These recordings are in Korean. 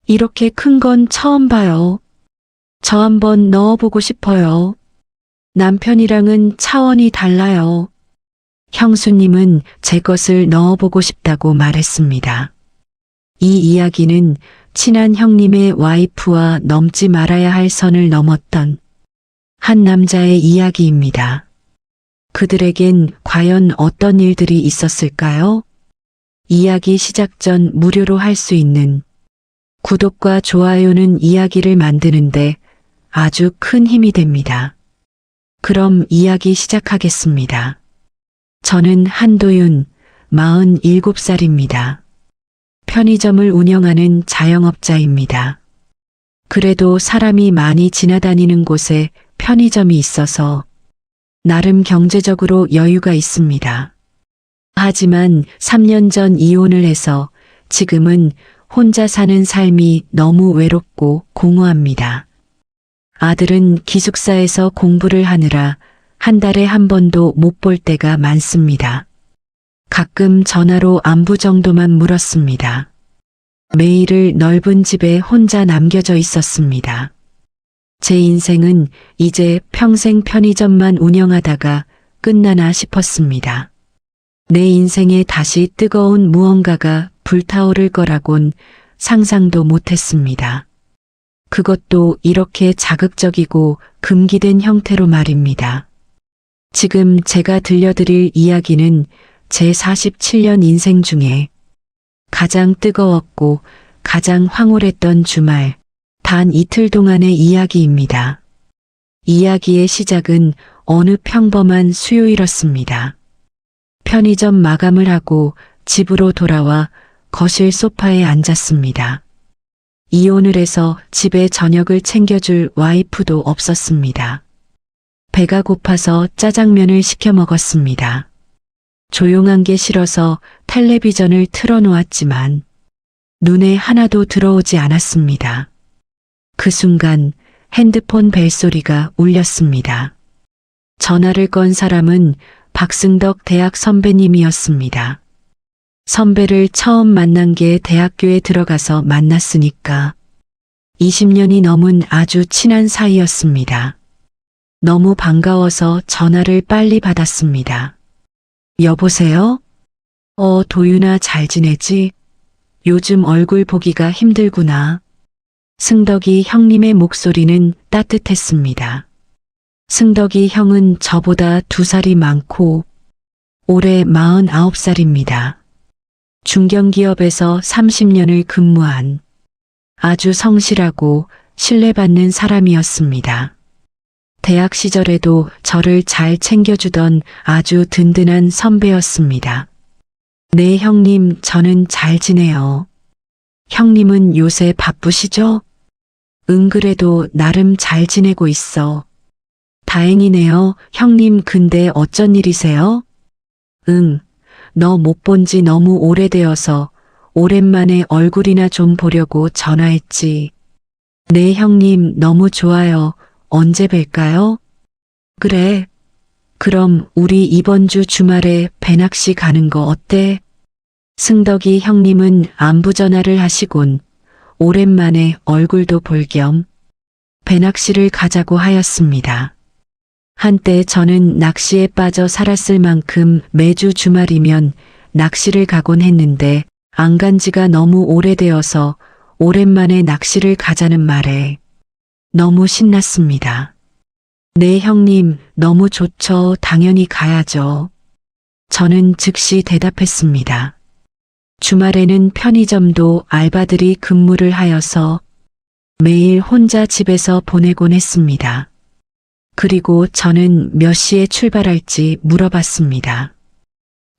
이렇게 큰 건 처음 봐요. 저 한번 넣어보고 싶어요. 남편이랑은 차원이 달라요. 형수님은 제 것을 넣어보고 싶다고 말했습니다. 이 이야기는 친한 형님의 와이프와 넘지 말아야 할 선을 넘었던 한 남자의 이야기입니다. 그들에겐 과연 어떤 일들이 있었을까요? 이야기 시작 전 무료로 할 수 있는 구독과 좋아요는 이야기를 만드는데 아주 큰 힘이 됩니다. 그럼 이야기 시작하겠습니다. 저는 한도윤, 47살입니다. 편의점을 운영하는 자영업자입니다. 그래도 사람이 많이 지나다니는 곳에 편의점이 있어서 나름 경제적으로 여유가 있습니다. 하지만 3년 전 이혼을 해서 지금은 혼자 사는 삶이 너무 외롭고 공허합니다. 아들은 기숙사에서 공부를 하느라 한 달에 한 번도 못 볼 때가 많습니다. 가끔 전화로 안부 정도만 물었습니다. 매일을 넓은 집에 혼자 남겨져 있었습니다. 제 인생은 이제 평생 편의점만 운영하다가 끝나나 싶었습니다. 내 인생에 다시 뜨거운 무언가가 불타오를 거라곤 상상도 못했습니다. 그것도 이렇게 자극적이고 금기된 형태로 말입니다. 지금 제가 들려드릴 이야기는 제 47년 인생 중에 가장 뜨거웠고 가장 황홀했던 주말, 단 이틀 동안의 이야기입니다. 이야기의 시작은 어느 평범한 수요일이었습니다. 편의점 마감을 하고 집으로 돌아와 거실 소파에 앉았습니다. 이혼을 해서 집에 저녁을 챙겨줄 와이프도 없었습니다. 배가 고파서 짜장면을 시켜 먹었습니다. 조용한 게 싫어서 텔레비전을 틀어놓았지만 눈에 하나도 들어오지 않았습니다. 그 순간 핸드폰 벨소리가 울렸습니다. 전화를 건 사람은 박승덕 대학 선배님이었습니다. 선배를 처음 만난 게 대학교에 들어가서 만났으니까 20년이 넘은 아주 친한 사이였습니다. 너무 반가워서 전화를 빨리 받았습니다. 여보세요? 도윤아 잘 지내지? 요즘 얼굴 보기가 힘들구나. 승덕이 형님의 목소리는 따뜻했습니다. 승덕이 형은 저보다 2살이 많고 올해 49살입니다. 중견기업에서 30년을 근무한 아주 성실하고 신뢰받는 사람이었습니다. 대학 시절에도 저를 잘 챙겨주던 아주 든든한 선배였습니다. 네 형님, 저는 잘 지내요. 형님은 요새 바쁘시죠? 응, 그래도 나름 잘 지내고 있어. 다행이네요. 형님, 근데 어쩐 일이세요? 응, 너 못 본 지 너무 오래되어서 오랜만에 얼굴이나 좀 보려고 전화했지. 네 형님, 너무 좋아요. 언제 뵐까요? 그래. 그럼 우리 이번 주 주말에 배낚시 가는 거 어때? 승덕이 형님은 안부 전화를 하시곤 오랜만에 얼굴도 볼 겸 배낚시를 가자고 하였습니다. 한때 저는 낚시에 빠져 살았을 만큼 매주 주말이면 낚시를 가곤 했는데 안 간 지가 너무 오래되어서 오랜만에 낚시를 가자는 말에 너무 신났습니다. 네 형님, 너무 좋죠. 당연히 가야죠. 저는 즉시 대답했습니다. 주말에는 편의점도 알바들이 근무를 하여서 매일 혼자 집에서 보내곤 했습니다. 그리고 저는 몇 시에 출발할지 물어봤습니다.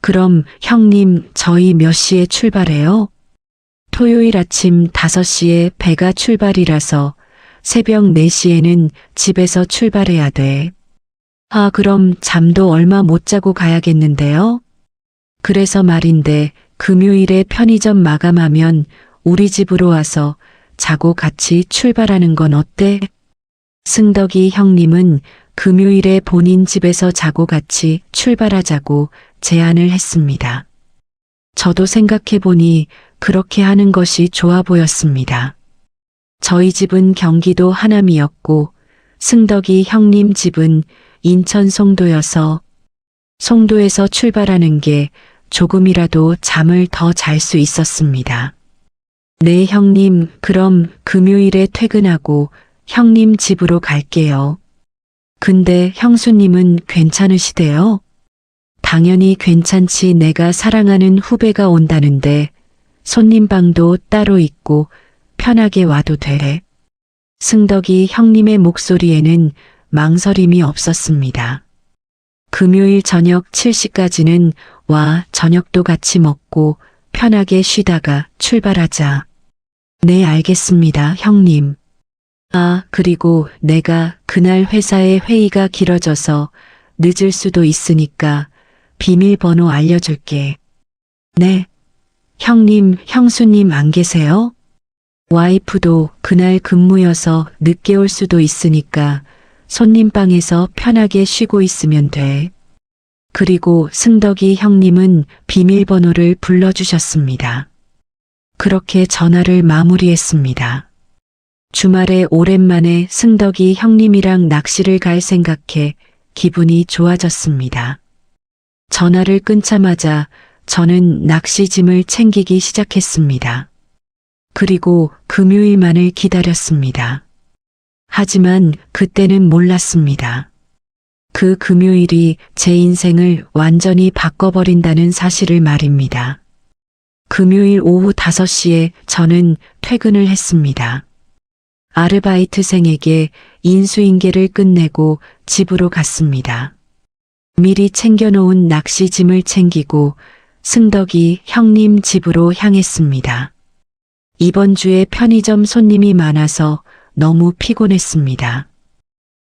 그럼 형님, 저희 몇 시에 출발해요? 토요일 아침 5시에 배가 출발이라서 새벽 4시에는 집에서 출발해야 돼. 아, 그럼 잠도 얼마 못 자고 가야겠는데요? 그래서 말인데 금요일에 편의점 마감하면 우리 집으로 와서 자고 같이 출발하는 건 어때? 승덕이 형님은 금요일에 본인 집에서 자고 같이 출발하자고 제안을 했습니다. 저도 생각해보니 그렇게 하는 것이 좋아 보였습니다. 저희 집은 경기도 하남이었고 승덕이 형님 집은 인천 송도여서 송도에서 출발하는 게 조금이라도 잠을 더 잘 수 있었습니다. 네, 형님, 그럼 금요일에 퇴근하고 형님 집으로 갈게요. 근데 형수님은 괜찮으시대요? 당연히 괜찮지. 내가 사랑하는 후배가 온다는데 손님방도 따로 있고 편하게 와도 돼. 승덕이 형님의 목소리에는 망설임이 없었습니다. 금요일 저녁 7시까지는 와, 저녁도 같이 먹고 편하게 쉬다가 출발하자. 네, 알겠습니다, 형님. 아, 그리고 내가 그날 회사에 회의가 길어져서 늦을 수도 있으니까 비밀번호 알려줄게. 네. 형님, 형수님 안 계세요? 와이프도 그날 근무여서 늦게 올 수도 있으니까 손님방에서 편하게 쉬고 있으면 돼. 그리고 승덕이 형님은 비밀번호를 불러주셨습니다. 그렇게 전화를 마무리했습니다. 주말에 오랜만에 승덕이 형님이랑 낚시를 갈 생각해 기분이 좋아졌습니다. 전화를 끊자마자 저는 낚시짐을 챙기기 시작했습니다. 그리고 금요일만을 기다렸습니다. 하지만 그때는 몰랐습니다. 그 금요일이 제 인생을 완전히 바꿔버린다는 사실을 말입니다. 금요일 오후 5시에 저는 퇴근을 했습니다. 아르바이트생에게 인수인계를 끝내고 집으로 갔습니다. 미리 챙겨놓은 낚시짐을 챙기고 승덕이 형님 집으로 향했습니다. 이번 주에 편의점 손님이 많아서 너무 피곤했습니다.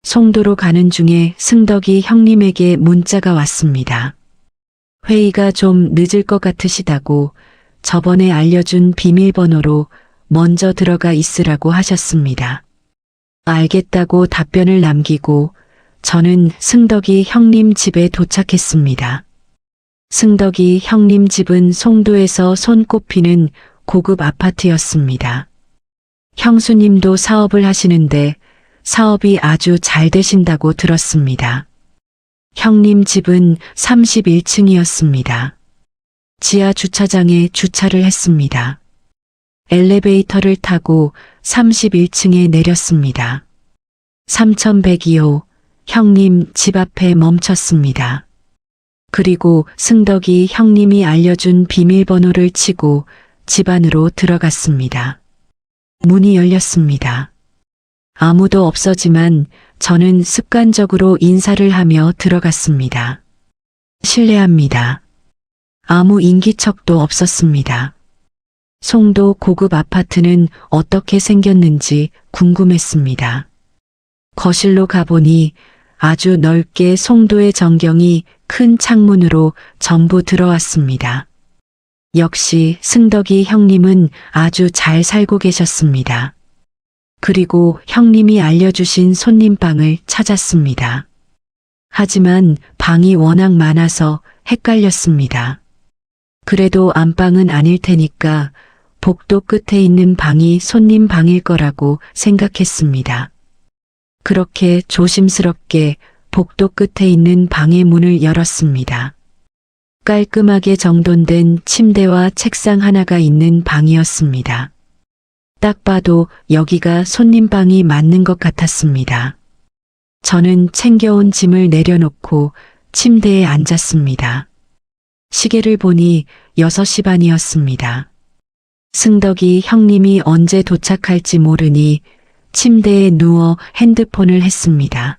송도로 가는 중에 승덕이 형님에게 문자가 왔습니다. 회의가 좀 늦을 것 같으시다고 저번에 알려준 비밀번호로 먼저 들어가 있으라고 하셨습니다. 알겠다고 답변을 남기고 저는 승덕이 형님 집에 도착했습니다. 승덕이 형님 집은 송도에서 손꼽히는 고급 아파트였습니다. 형수님도 사업을 하시는데 사업이 아주 잘 되신다고 들었습니다. 형님 집은 31층이었습니다. 지하 주차장에 주차를 했습니다. 엘리베이터를 타고 31층에 내렸습니다. 3102호 형님 집 앞에 멈췄습니다. 그리고 승덕이 형님이 알려준 비밀번호를 치고 집 안으로 들어갔습니다. 문이 열렸습니다. 아무도 없었지만 저는 습관적으로 인사를 하며 들어갔습니다. 실례합니다. 아무 인기척도 없었습니다. 송도 고급 아파트는 어떻게 생겼는지 궁금했습니다. 거실로 가보니 아주 넓게 송도의 전경이 큰 창문으로 전부 들어왔습니다. 역시 승덕이 형님은 아주 잘 살고 계셨습니다. 그리고 형님이 알려주신 손님방을 찾았습니다. 하지만 방이 워낙 많아서 헷갈렸습니다. 그래도 안방은 아닐 테니까 복도 끝에 있는 방이 손님 방일 거라고 생각했습니다. 그렇게 조심스럽게 복도 끝에 있는 방의 문을 열었습니다. 깔끔하게 정돈된 침대와 책상 하나가 있는 방이었습니다. 딱 봐도 여기가 손님방이 맞는 것 같았습니다. 저는 챙겨온 짐을 내려놓고 침대에 앉았습니다. 시계를 보니 6시 반이었습니다. 승덕이 형님이 언제 도착할지 모르니 침대에 누워 핸드폰을 했습니다.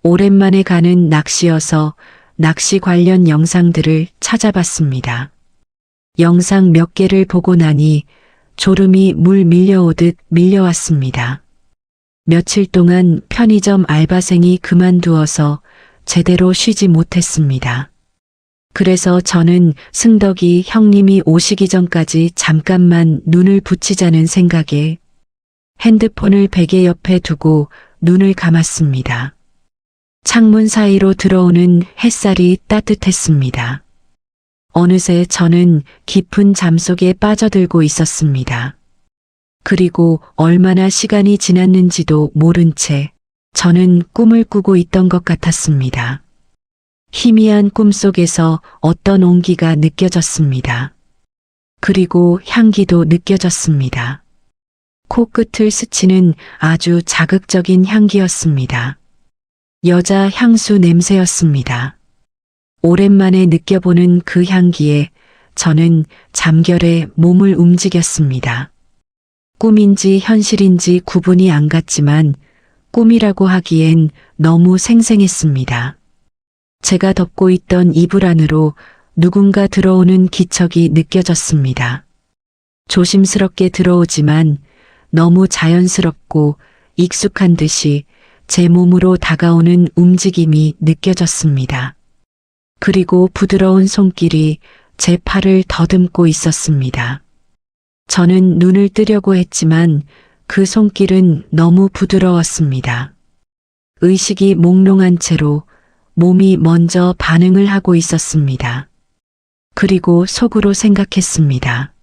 오랜만에 가는 낚시여서 낚시 관련 영상들을 찾아봤습니다. 영상 몇 개를 보고 나니 졸음이 물 밀려오듯 밀려왔습니다. 며칠 동안 편의점 알바생이 그만두어서 제대로 쉬지 못했습니다. 그래서 저는 승덕이 형님이 오시기 전까지 잠깐만 눈을 붙이자는 생각에 핸드폰을 베개 옆에 두고 눈을 감았습니다. 창문 사이로 들어오는 햇살이 따뜻했습니다. 어느새 저는 깊은 잠 속에 빠져들고 있었습니다. 그리고 얼마나 시간이 지났는지도 모른 채 저는 꿈을 꾸고 있던 것 같았습니다. 희미한 꿈속에서 어떤 온기가 느껴졌습니다. 그리고 향기도 느껴졌습니다. 코끝을 스치는 아주 자극적인 향기였습니다. 여자 향수 냄새였습니다. 오랜만에 느껴보는 그 향기에 저는 잠결에 몸을 움직였습니다. 꿈인지 현실인지 구분이 안 갔지만 꿈이라고 하기엔 너무 생생했습니다. 제가 덮고 있던 이불 안으로 누군가 들어오는 기척이 느껴졌습니다. 조심스럽게 들어오지만 너무 자연스럽고 익숙한 듯이 제 몸으로 다가오는 움직임이 느껴졌습니다. 그리고 부드러운 손길이 제 팔을 더듬고 있었습니다. 저는 눈을 뜨려고 했지만 그 손길은 너무 부드러웠습니다. 의식이 몽롱한 채로 몸이 먼저 반응을 하고 있었습니다. 그리고 속으로 생각했습니다.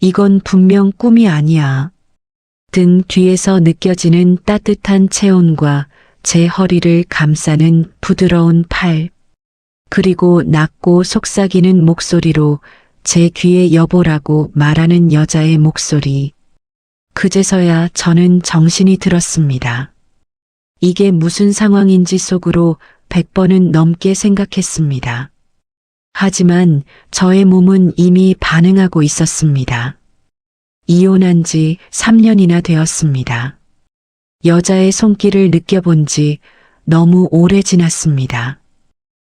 이건 분명 꿈이 아니야. 등 뒤에서 느껴지는 따뜻한 체온과 제 허리를 감싸는 부드러운 팔, 그리고 낮고 속삭이는 목소리로 제 귀에 여보라고 말하는 여자의 목소리. 그제서야 저는 정신이 들었습니다. 이게 무슨 상황인지 속으로 100번은 넘게 생각했습니다. 하지만 저의 몸은 이미 반응하고 있었습니다. 이혼한 지 3년이나 되었습니다. 여자의 손길을 느껴본 지 너무 오래 지났습니다.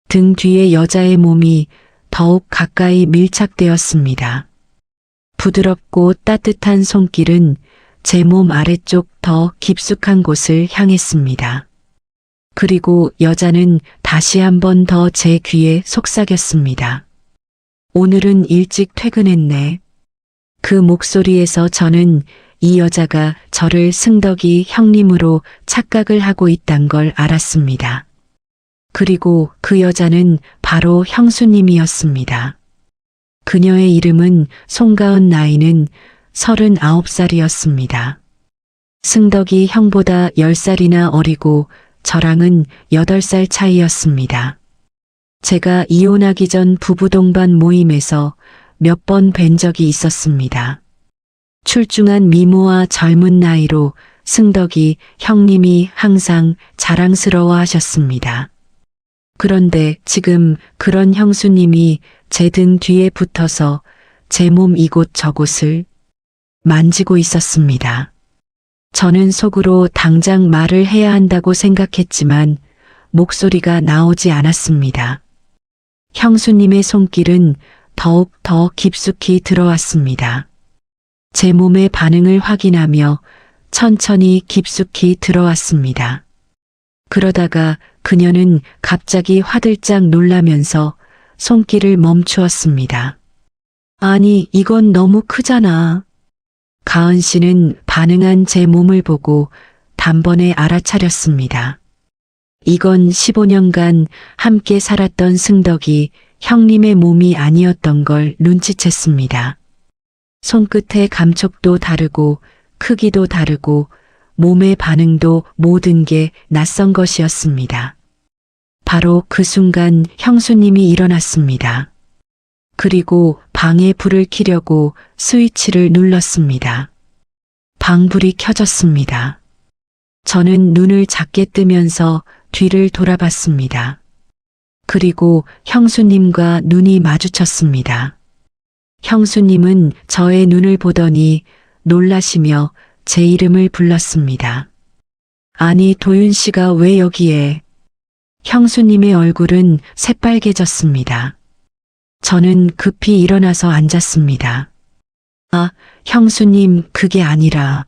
등 뒤에 여자의 몸이 더욱 가까이 밀착되었습니다. 부드럽고 따뜻한 손길은 제 몸 아래쪽 더 깊숙한 곳을 향했습니다. 그리고 여자는 다시 한 번 더 제 귀에 속삭였습니다. 오늘은 일찍 퇴근했네. 그 목소리에서 저는 이 여자가 저를 승덕이 형님으로 착각을 하고 있단 걸 알았습니다. 그리고 그 여자는 바로 형수님이었습니다. 그녀의 이름은 송가은, 나이는 39살이었습니다. 승덕이 형보다 10살이나 어리고 저랑은 8살 차이였습니다. 제가 이혼하기 전 부부 동반 모임에서 몇 번 뵌 적이 있었습니다. 출중한 미모와 젊은 나이로 승덕이 형님이 항상 자랑스러워 하셨습니다. 그런데 지금 그런 형수님이 제 등 뒤에 붙어서 제 몸 이곳 저곳을 만지고 있었습니다. 저는 속으로 당장 말을 해야 한다고 생각했지만 목소리가 나오지 않았습니다. 형수님의 손길은 더욱 더 깊숙이 들어왔습니다. 제 몸의 반응을 확인하며 천천히 깊숙이 들어왔습니다. 그러다가 그녀는 갑자기 화들짝 놀라면서 손길을 멈추었습니다. 아니, 이건 너무 크잖아. 가은 씨는 반응한 제 몸을 보고 단번에 알아차렸습니다. 이건 15년간 함께 살았던 승덕이 형님의 몸이 아니었던 걸 눈치챘습니다. 손끝의 감촉도 다르고 크기도 다르고 몸의 반응도 모든 게 낯선 것이었습니다. 바로 그 순간 형수님이 일어났습니다. 그리고 방에 불을 켜려고 스위치를 눌렀습니다. 방불이 켜졌습니다. 저는 눈을 작게 뜨면서 뒤를 돌아봤습니다. 그리고 형수님과 눈이 마주쳤습니다. 형수님은 저의 눈을 보더니 놀라시며 제 이름을 불렀습니다. 아니, 도윤 씨가 왜 여기에? 형수님의 얼굴은 새빨개졌습니다. 저는 급히 일어나서 앉았습니다. 아, 형수님, 그게 아니라.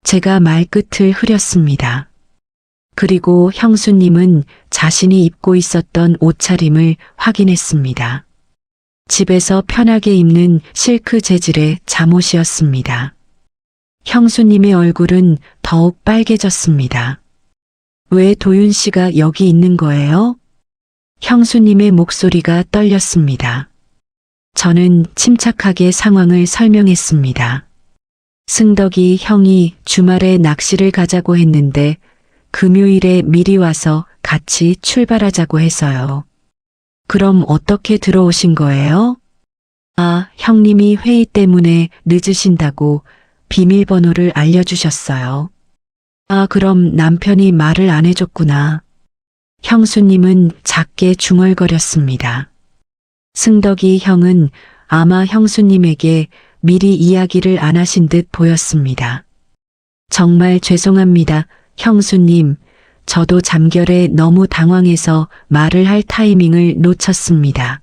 제가 말끝을 흐렸습니다. 그리고 형수님은 자신이 입고 있었던 옷차림을 확인했습니다. 집에서 편하게 입는 실크 재질의 잠옷이었습니다. 형수님의 얼굴은 더욱 빨개졌습니다. 왜 도윤 씨가 여기 있는 거예요? 형수님의 목소리가 떨렸습니다. 저는 침착하게 상황을 설명했습니다. 승덕이 형이 주말에 낚시를 가자고 했는데 금요일에 미리 와서 같이 출발하자고 해서요. 그럼 어떻게 들어오신 거예요? 아, 형님이 회의 때문에 늦으신다고 비밀번호를 알려주셨어요. 아, 그럼 남편이 말을 안 해줬구나. 형수님은 작게 중얼거렸습니다. 승덕이 형은 아마 형수님에게 미리 이야기를 안 하신 듯 보였습니다. 정말 죄송합니다, 형수님. 저도 잠결에 너무 당황해서 말을 할 타이밍을 놓쳤습니다.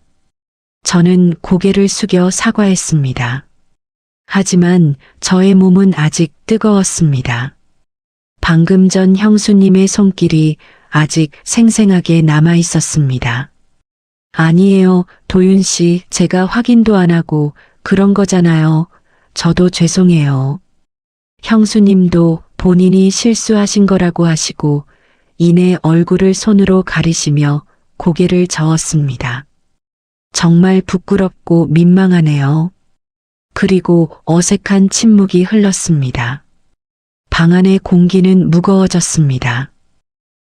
저는 고개를 숙여 사과했습니다. 하지만 저의 몸은 아직 뜨거웠습니다. 방금 전 형수님의 손길이 아직 생생하게 남아 있었습니다. 아니에요, 도윤 씨. 제가 확인도 안 하고 그런 거잖아요. 저도 죄송해요. 형수님도 본인이 실수하신 거라고 하시고 이내 얼굴을 손으로 가리시며 고개를 저었습니다. 정말 부끄럽고 민망하네요. 그리고 어색한 침묵이 흘렀습니다. 방 안의 공기는 무거워졌습니다.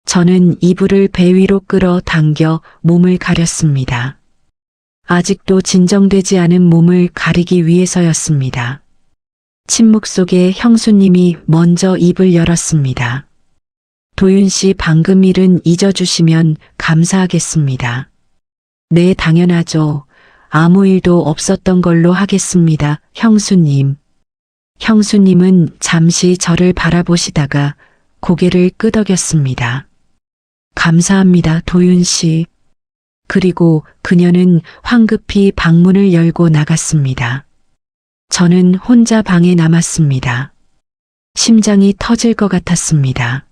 저는 이불을 배 위로 끌어 당겨 몸을 가렸습니다. 아직도 진정되지 않은 몸을 가리기 위해서였습니다. 침묵 속에 형수님이 먼저 입을 열었습니다. 도윤 씨, 방금 일은 잊어주시면 감사하겠습니다. 네, 당연하죠. 아무 일도 없었던 걸로 하겠습니다, 형수님. 형수님은 잠시 저를 바라보시다가 고개를 끄덕였습니다. 감사합니다, 도윤 씨. 그리고 그녀는 황급히 방문을 열고 나갔습니다. 저는 혼자 방에 남았습니다. 심장이 터질 것 같았습니다.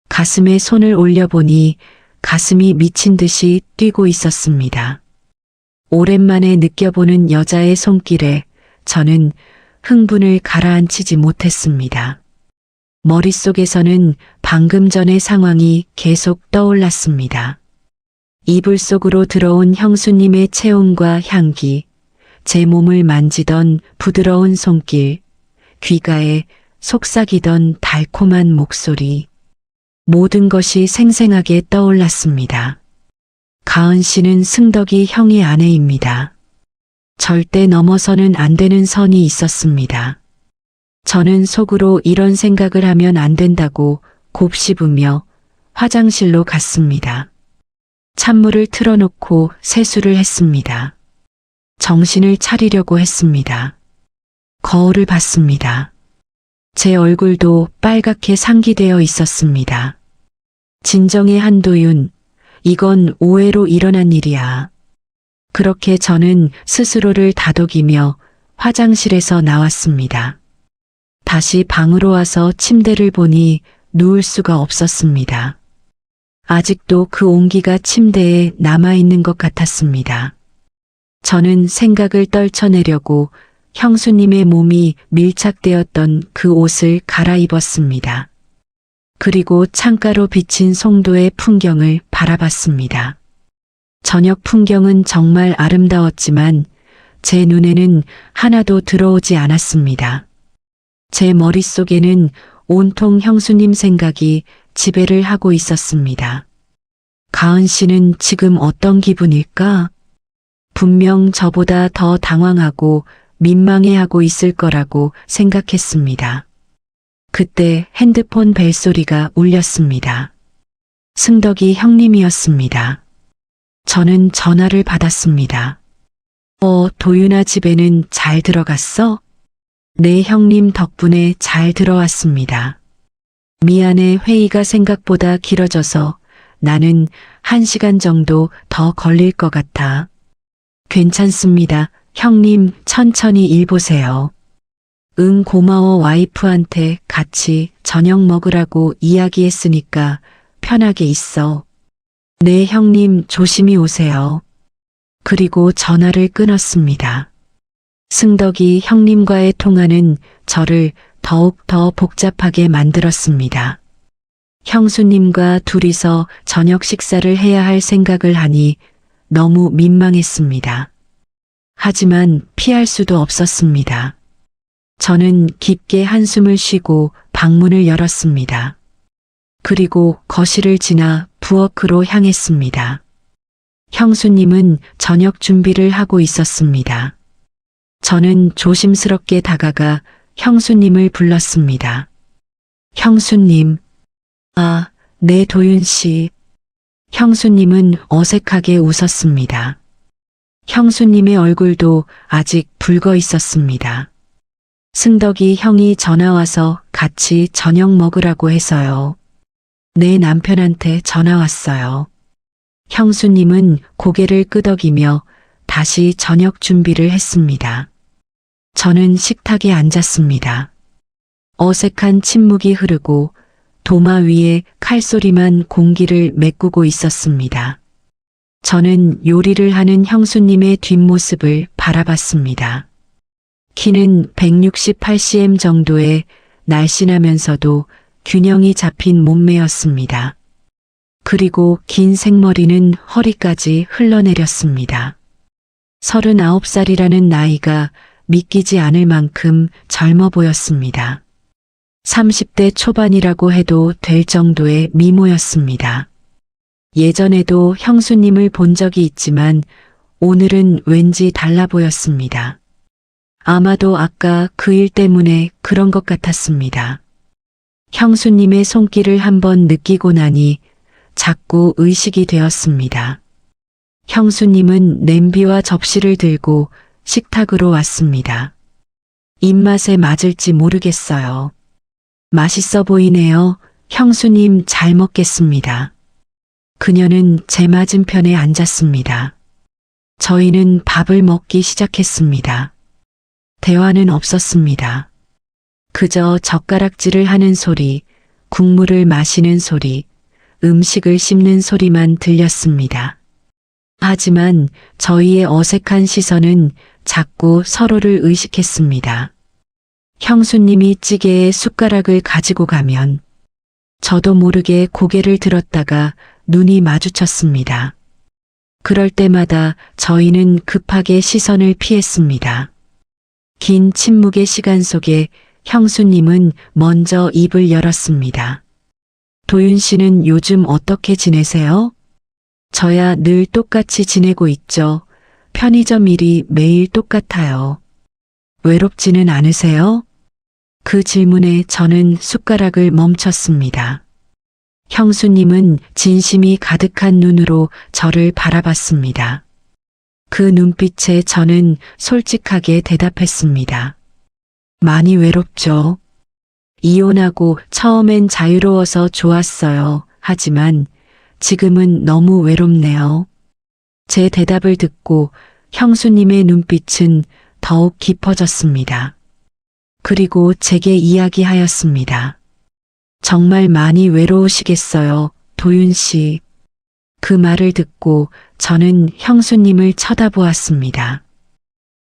가슴에 손을 올려보니 가슴이 미친 듯이 뛰고 있었습니다. 오랜만에 느껴보는 여자의 손길에 저는 흥분을 가라앉히지 못했습니다. 머릿속에서는 방금 전의 상황이 계속 떠올랐습니다. 이불 속으로 들어온 형수님의 체온과 향기, 제 몸을 만지던 부드러운 손길, 귓가에 속삭이던 달콤한 목소리, 모든 것이 생생하게 떠올랐습니다. 가은 씨는 승덕이 형의 아내입니다. 절대 넘어서는 안 되는 선이 있었습니다. 저는 속으로 이런 생각을 하면 안 된다고 곱씹으며 화장실로 갔습니다. 찬물을 틀어놓고 세수를 했습니다. 정신을 차리려고 했습니다. 거울을 봤습니다. 제 얼굴도 빨갛게 상기되어 있었습니다. 진정의 한도윤, 이건 오해로 일어난 일이야. 그렇게 저는 스스로를 다독이며 화장실에서 나왔습니다. 다시 방으로 와서 침대를 보니 누울 수가 없었습니다. 아직도 그 온기가 침대에 남아있는 것 같았습니다. 저는 생각을 떨쳐내려고 형수님의 몸이 밀착되었던 그 옷을 갈아입었습니다. 그리고 창가로 비친 송도의 풍경을 바라봤습니다. 저녁 풍경은 정말 아름다웠지만 제 눈에는 하나도 들어오지 않았습니다. 제 머릿속에는 온통 형수님 생각이 지배를 하고 있었습니다. 가은 씨는 지금 어떤 기분일까? 분명 저보다 더 당황하고 민망해하고 있을 거라고 생각했습니다. 그때 핸드폰 벨소리가 울렸습니다. 승덕이 형님이었습니다. 저는 전화를 받았습니다. 도윤아, 집에는 잘 들어갔어? 네, 형님 덕분에 잘 들어왔습니다. 미안해, 회의가 생각보다 길어져서 나는 1시간 정도 더 걸릴 것 같아. 괜찮습니다. 형님 천천히 일 보세요. 응, 고마워. 와이프한테 같이 저녁 먹으라고 이야기했으니까 편하게 있어. 네, 형님 조심히 오세요. 그리고 전화를 끊었습니다. 승덕이 형님과의 통화는 저를 더욱 더 복잡하게 만들었습니다. 형수님과 둘이서 저녁 식사를 해야 할 생각을 하니 너무 민망했습니다. 하지만 피할 수도 없었습니다. 저는 깊게 한숨을 쉬고 방문을 열었습니다. 그리고 거실을 지나 부엌으로 향했습니다. 형수님은 저녁 준비를 하고 있었습니다. 저는 조심스럽게 다가가 형수님을 불렀습니다. 형수님. 아, 네, 도윤 씨. 형수님은 어색하게 웃었습니다. 형수님의 얼굴도 아직 붉어 있었습니다. 승덕이 형이 전화 와서 같이 저녁 먹으라고 해서요. 내 남편한테 전화 왔어요. 형수님은 고개를 끄덕이며 다시 저녁 준비를 했습니다. 저는 식탁에 앉았습니다. 어색한 침묵이 흐르고 도마 위에 칼소리만 공기를 메꾸고 있었습니다. 저는 요리를 하는 형수님의 뒷모습을 바라봤습니다. 키는 168cm 정도의 날씬하면서도 균형이 잡힌 몸매였습니다. 그리고 긴 생머리는 허리까지 흘러내렸습니다. 39살이라는 나이가 믿기지 않을 만큼 젊어 보였습니다. 30대 초반이라고 해도 될 정도의 미모였습니다. 예전에도 형수님을 본 적이 있지만 오늘은 왠지 달라 보였습니다. 아마도 아까 그 일 때문에 그런 것 같았습니다. 형수님의 손길을 한번 느끼고 나니 자꾸 의식이 되었습니다. 형수님은 냄비와 접시를 들고 식탁으로 왔습니다. 입맛에 맞을지 모르겠어요. 맛있어 보이네요. 형수님 잘 먹겠습니다. 그녀는 제 맞은편에 앉았습니다. 저희는 밥을 먹기 시작했습니다. 대화는 없었습니다. 그저 젓가락질을 하는 소리, 국물을 마시는 소리, 음식을 씹는 소리만 들렸습니다. 하지만 저희의 어색한 시선은 자꾸 서로를 의식했습니다. 형수님이 찌개에 숟가락을 가지고 가면 저도 모르게 고개를 들었다가 눈이 마주쳤습니다. 그럴 때마다 저희는 급하게 시선을 피했습니다. 긴 침묵의 시간 속에 형수님은 먼저 입을 열었습니다. 도윤 씨는 요즘 어떻게 지내세요? 저야 늘 똑같이 지내고 있죠. 편의점 일이 매일 똑같아요. 외롭지는 않으세요? 그 질문에 저는 숟가락을 멈췄습니다. 형수님은 진심이 가득한 눈으로 저를 바라봤습니다. 그 눈빛에 저는 솔직하게 대답했습니다. 많이 외롭죠. 이혼하고 처음엔 자유로워서 좋았어요. 하지만 지금은 너무 외롭네요. 제 대답을 듣고 형수님의 눈빛은 더욱 깊어졌습니다. 그리고 제게 이야기하였습니다. 정말 많이 외로우시겠어요, 도윤 씨. 그 말을 듣고 저는 형수님을 쳐다보았습니다.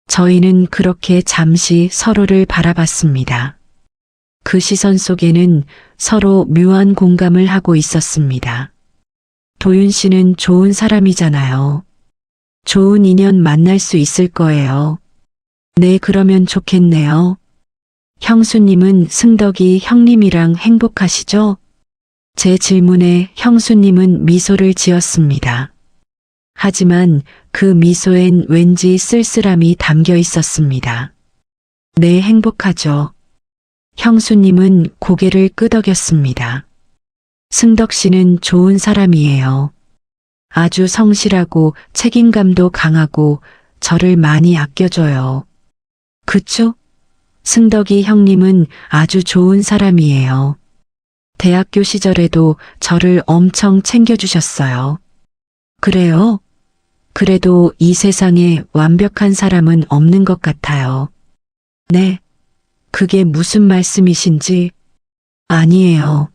저희는 그렇게 잠시 서로를 바라봤습니다. 그 시선 속에는 서로 묘한 공감을 하고 있었습니다. 도윤 씨는 좋은 사람이잖아요. 좋은 인연 만날 수 있을 거예요. 네, 그러면 좋겠네요. 형수님은 승덕이 형님이랑 행복하시죠? 제 질문에 형수님은 미소를 지었습니다. 하지만 그 미소엔 왠지 쓸쓸함이 담겨 있었습니다. 네, 행복하죠. 형수님은 고개를 끄덕였습니다. 승덕 씨는 좋은 사람이에요. 아주 성실하고 책임감도 강하고 저를 많이 아껴줘요. 그쵸? 승덕이 형님은 아주 좋은 사람이에요. 대학교 시절에도 저를 엄청 챙겨주셨어요. 그래요? 그래도 이 세상에 완벽한 사람은 없는 것 같아요. 네. 그게 무슨 말씀이신지? 아니에요.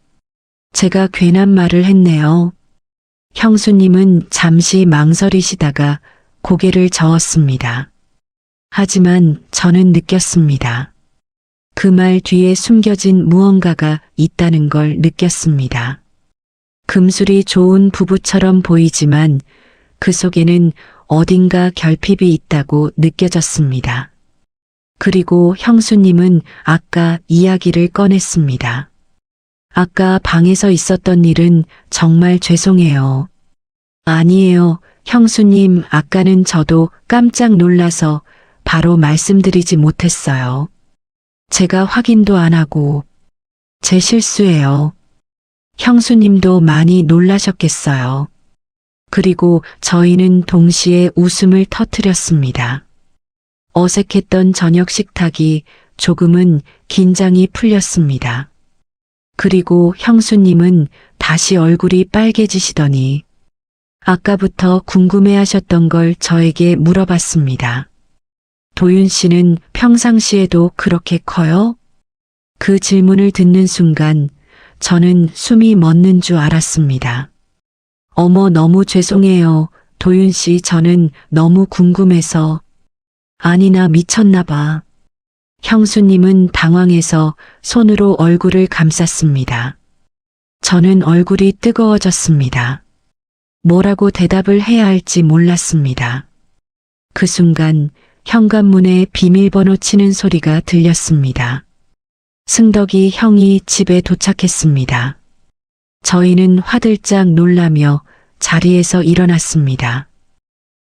제가 괜한 말을 했네요. 형수님은 잠시 망설이시다가 고개를 저었습니다. 하지만 저는 느꼈습니다. 그 말 뒤에 숨겨진 무언가가 있다는 걸 느꼈습니다. 금술이 좋은 부부처럼 보이지만 그 속에는 어딘가 결핍이 있다고 느껴졌습니다. 그리고 형수님은 아까 이야기를 꺼냈습니다. 아까 방에서 있었던 일은 정말 죄송해요. 아니에요, 형수님. 아까는 저도 깜짝 놀라서 바로 말씀드리지 못했어요. 제가 확인도 안 하고. 제 실수예요. 형수님도 많이 놀라셨겠어요. 그리고 저희는 동시에 웃음을 터뜨렸습니다. 어색했던 저녁 식탁이 조금은 긴장이 풀렸습니다. 그리고 형수님은 다시 얼굴이 빨개지시더니 아까부터 궁금해하셨던 걸 저에게 물어봤습니다. 도윤 씨는 평상시에도 그렇게 커요? 그 질문을 듣는 순간 저는 숨이 멎는 줄 알았습니다. 어머, 너무 죄송해요, 도윤 씨. 저는 너무 궁금해서. 아니, 나 미쳤나 봐. 형수님은 당황해서 손으로 얼굴을 감쌌습니다. 저는 얼굴이 뜨거워졌습니다. 뭐라고 대답을 해야 할지 몰랐습니다. 그 순간 현관문에 비밀번호 치는 소리가 들렸습니다. 승덕이 형이 집에 도착했습니다. 저희는 화들짝 놀라며 자리에서 일어났습니다.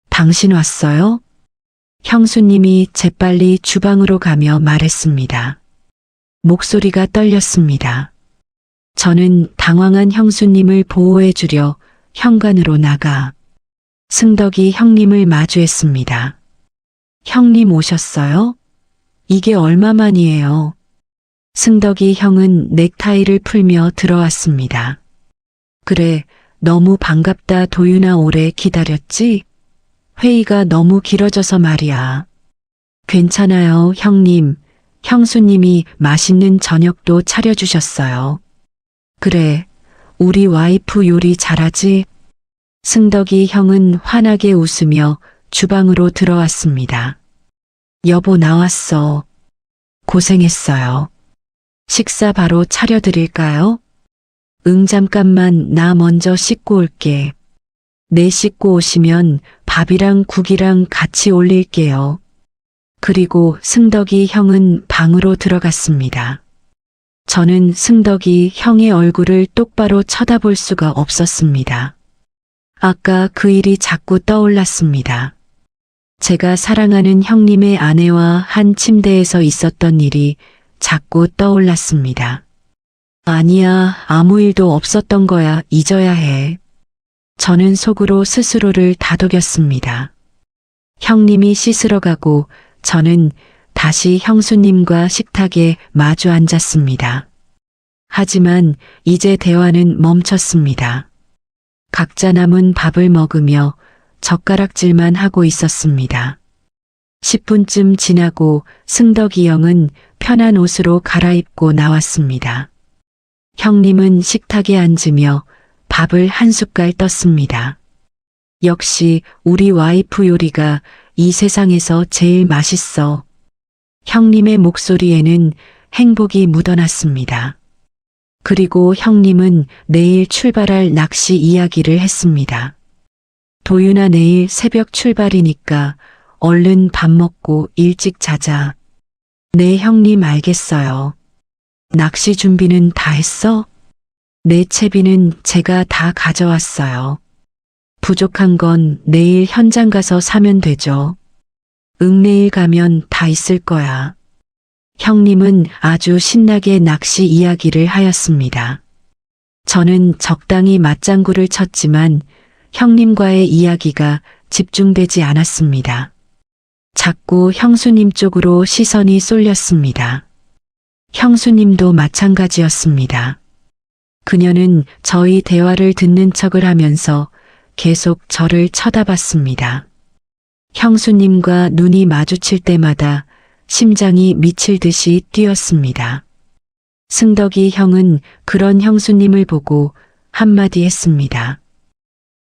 당신 왔어요? 형수님이 재빨리 주방으로 가며 말했습니다. 목소리가 떨렸습니다. 저는 당황한 형수님을 보호해 주려 현관으로 나가 승덕이 형님을 마주했습니다. 형님 오셨어요? 이게 얼마만이에요? 승덕이 형은 넥타이를 풀며 들어왔습니다. 그래, 너무 반갑다, 도윤아. 오래 기다렸지? 회의가 너무 길어져서 말이야. 괜찮아요, 형님. 형수님이 맛있는 저녁도 차려주셨어요. 그래, 우리 와이프 요리 잘하지? 승덕이 형은 환하게 웃으며 주방으로 들어왔습니다. 여보, 나왔어. 고생했어요. 식사 바로 차려드릴까요? 응, 잠깐만. 나 먼저 씻고 올게. 네, 씻고 오시면 밥이랑 국이랑 같이 올릴게요. 그리고 승덕이 형은 방으로 들어갔습니다. 저는 승덕이 형의 얼굴을 똑바로 쳐다볼 수가 없었습니다. 아까 그 일이 자꾸 떠올랐습니다. 제가 사랑하는 형님의 아내와 한 침대에서 있었던 일이 자꾸 떠올랐습니다. 아니야, 아무 일도 없었던 거야. 잊어야 해. 저는 속으로 스스로를 다독였습니다. 형님이 씻으러 가고 저는 다시 형수님과 식탁에 마주 앉았습니다. 하지만 이제 대화는 멈췄습니다. 각자 남은 밥을 먹으며 젓가락질만 하고 있었습니다. 10분쯤 지나고 승덕이 형은 편한 옷으로 갈아입고 나왔습니다. 형님은 식탁에 앉으며 밥을 한 숟갈 떴습니다. 역시 우리 와이프 요리가 이 세상에서 제일 맛있어. 형님의 목소리에는 행복이 묻어났습니다. 그리고 형님은 내일 출발할 낚시 이야기를 했습니다. 도윤아, 내일 새벽 출발이니까 얼른 밥 먹고 일찍 자자. 네, 형님, 알겠어요. 낚시 준비는 다 했어? 네, 채비는 제가 다 가져왔어요. 부족한 건 내일 현장 가서 사면 되죠. 응, 내일 가면 다 있을 거야. 형님은 아주 신나게 낚시 이야기를 하였습니다. 저는 적당히 맞장구를 쳤지만 형님과의 이야기가 집중되지 않았습니다. 자꾸 형수님 쪽으로 시선이 쏠렸습니다. 형수님도 마찬가지였습니다. 그녀는 저희 대화를 듣는 척을 하면서 계속 저를 쳐다봤습니다. 형수님과 눈이 마주칠 때마다 심장이 미칠 듯이 뛰었습니다. 승덕이 형은 그런 형수님을 보고 한마디 했습니다.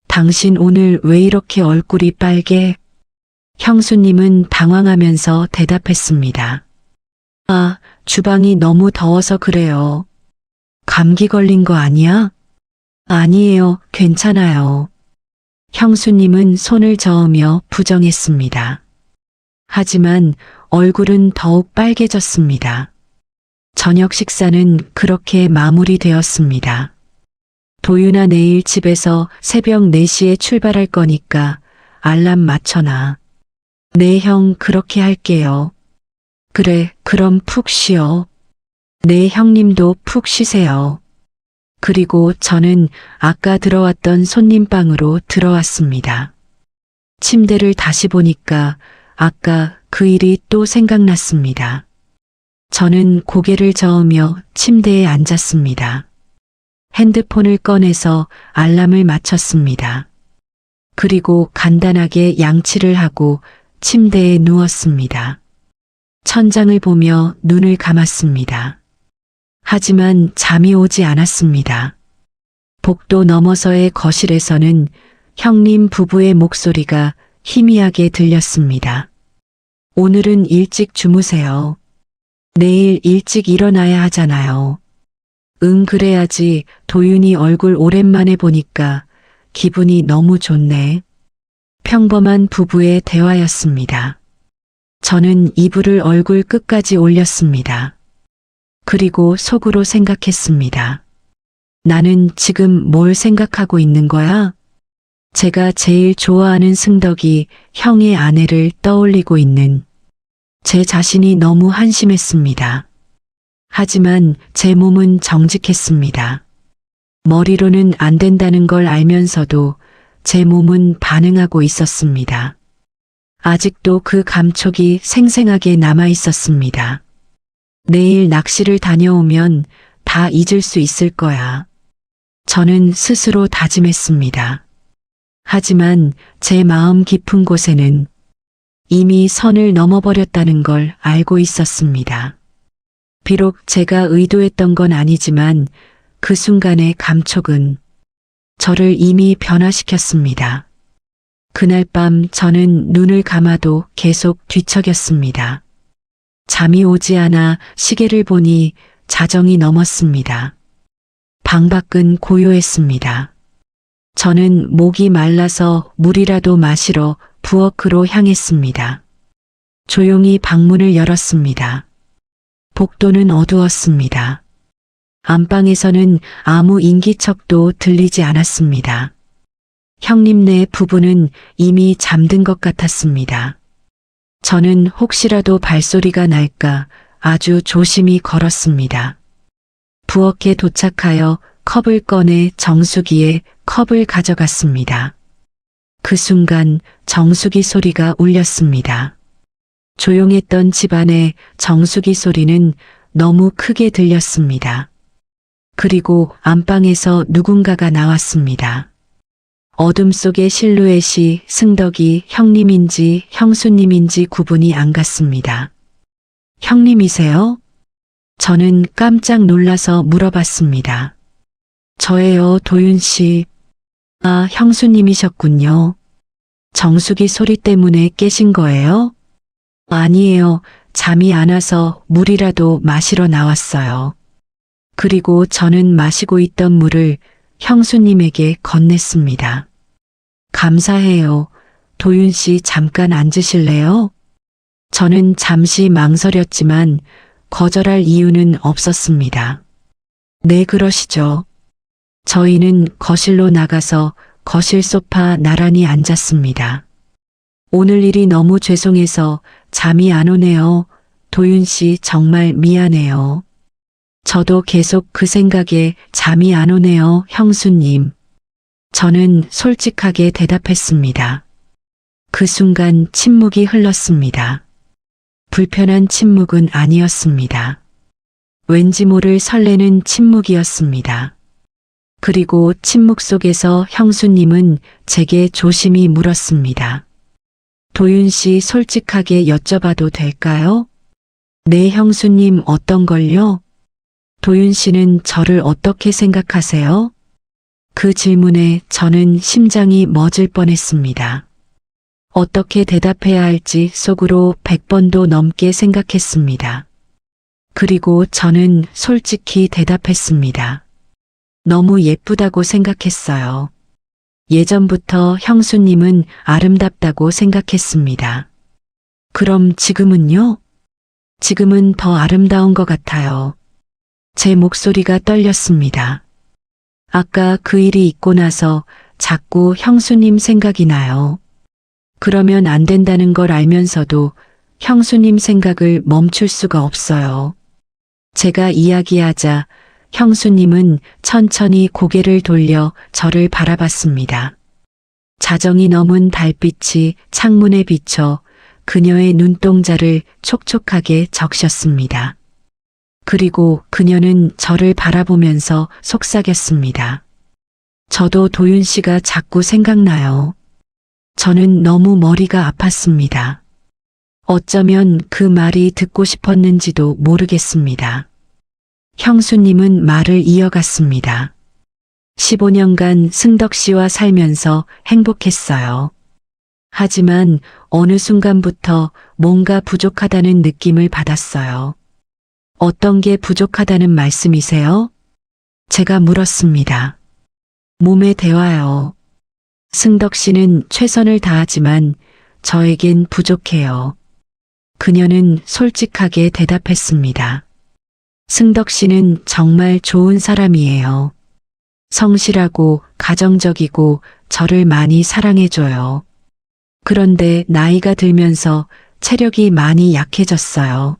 당신 오늘 왜 이렇게 얼굴이 빨개? 형수님은 당황하면서 대답했습니다. 아, 주방이 너무 더워서 그래요. 감기 걸린 거 아니야? 아니에요, 괜찮아요. 형수님은 손을 저으며 부정했습니다. 하지만 얼굴은 더욱 빨개졌습니다. 저녁 식사는 그렇게 마무리되었습니다. 도윤아, 내일 집에서 새벽 4시에 출발할 거니까 알람 맞춰놔. 네, 형, 그렇게 할게요. 그래, 그럼 푹 쉬어. 네, 형님도 푹 쉬세요. 그리고 저는 아까 들어왔던 손님방으로 들어왔습니다. 침대를 다시 보니까 아까 그 일이 또 생각났습니다. 저는 고개를 저으며 침대에 앉았습니다. 핸드폰을 꺼내서 알람을 맞췄습니다. 그리고 간단하게 양치를 하고 침대에 누웠습니다. 천장을 보며 눈을 감았습니다. 하지만 잠이 오지 않았습니다. 복도 너머서의 거실에서는 형님 부부의 목소리가 희미하게 들렸습니다. 오늘은 일찍 주무세요. 내일 일찍 일어나야 하잖아요. 응, 그래야지. 도윤이 얼굴 오랜만에 보니까 기분이 너무 좋네. 평범한 부부의 대화였습니다. 저는 이불을 얼굴 끝까지 올렸습니다. 그리고 속으로 생각했습니다. 나는 지금 뭘 생각하고 있는 거야? 제가 제일 좋아하는 승덕이 형의 아내를 떠올리고 있는 제 자신이 너무 한심했습니다. 하지만 제 몸은 정직했습니다. 머리로는 안 된다는 걸 알면서도 제 몸은 반응하고 있었습니다. 아직도 그 감촉이 생생하게 남아 있었습니다. 내일 낚시를 다녀오면 다 잊을 수 있을 거야. 저는 스스로 다짐했습니다. 하지만 제 마음 깊은 곳에는 이미 선을 넘어버렸다는 걸 알고 있었습니다. 비록 제가 의도했던 건 아니지만 그 순간의 감촉은 저를 이미 변화시켰습니다. 그날 밤 저는 눈을 감아도 계속 뒤척였습니다. 잠이 오지 않아 시계를 보니 자정이 넘었습니다. 방 밖은 고요했습니다. 저는 목이 말라서 물이라도 마시러 부엌으로 향했습니다. 조용히 방문을 열었습니다. 복도는 어두웠습니다. 안방에서는 아무 인기척도 들리지 않았습니다. 형님네 부부는 이미 잠든 것 같았습니다. 저는 혹시라도 발소리가 날까 아주 조심히 걸었습니다. 부엌에 도착하여 컵을 꺼내 정수기에 컵을 가져갔습니다. 그 순간 정수기 소리가 울렸습니다. 조용했던 집안의 정수기 소리는 너무 크게 들렸습니다. 그리고 안방에서 누군가가 나왔습니다. 어둠 속의 실루엣이 승덕이 형님인지 형수님인지 구분이 안 갔습니다. 형님이세요? 저는 깜짝 놀라서 물어봤습니다. 저예요, 도윤 씨. 아, 형수님이셨군요. 정수기 소리 때문에 깨신 거예요? 아니에요. 잠이 안 와서 물이라도 마시러 나왔어요. 그리고 저는 마시고 있던 물을 형수님에게 건넸습니다. 감사해요. 도윤 씨, 잠깐 앉으실래요? 저는 잠시 망설였지만 거절할 이유는 없었습니다. 네, 그러시죠. 저희는 거실로 나가서 거실 소파 나란히 앉았습니다. 오늘 일이 너무 죄송해서 잠이 안 오네요. 도윤 씨, 정말 미안해요. 저도 계속 그 생각에 잠이 안 오네요, 형수님. 저는 솔직하게 대답했습니다. 그 순간 침묵이 흘렀습니다. 불편한 침묵은 아니었습니다. 왠지 모를 설레는 침묵이었습니다. 그리고 침묵 속에서 형수님은 제게 조심히 물었습니다. 도윤 씨, 솔직하게 여쭤봐도 될까요? 네, 형수님, 어떤 걸요? 도윤 씨는 저를 어떻게 생각하세요? 그 질문에 저는 심장이 멎을 뻔했습니다. 어떻게 대답해야 할지 속으로 100번도 넘게 생각했습니다. 그리고 저는 솔직히 대답했습니다. 너무 예쁘다고 생각했어요. 예전부터 형수님은 아름답다고 생각했습니다. 그럼 지금은요? 지금은 더 아름다운 것 같아요. 제 목소리가 떨렸습니다. 아까 그 일이 있고 나서 자꾸 형수님 생각이 나요. 그러면 안 된다는 걸 알면서도 형수님 생각을 멈출 수가 없어요. 제가 이야기하자 형수님은 천천히 고개를 돌려 저를 바라봤습니다. 자정이 넘은 달빛이 창문에 비쳐 그녀의 눈동자를 촉촉하게 적셨습니다. 그리고 그녀는 저를 바라보면서 속삭였습니다. 저도 도윤 씨가 자꾸 생각나요. 저는 너무 머리가 아팠습니다. 어쩌면 그 말이 듣고 싶었는지도 모르겠습니다. 형수님은 말을 이어갔습니다. 15년간 승덕 씨와 살면서 행복했어요. 하지만 어느 순간부터 뭔가 부족하다는 느낌을 받았어요. 어떤 게 부족하다는 말씀이세요? 제가 물었습니다. 몸에 대화요. 승덕 씨는 최선을 다하지만 저에겐 부족해요. 그녀는 솔직하게 대답했습니다. 승덕 씨는 정말 좋은 사람이에요. 성실하고 가정적이고 저를 많이 사랑해줘요. 그런데 나이가 들면서 체력이 많이 약해졌어요.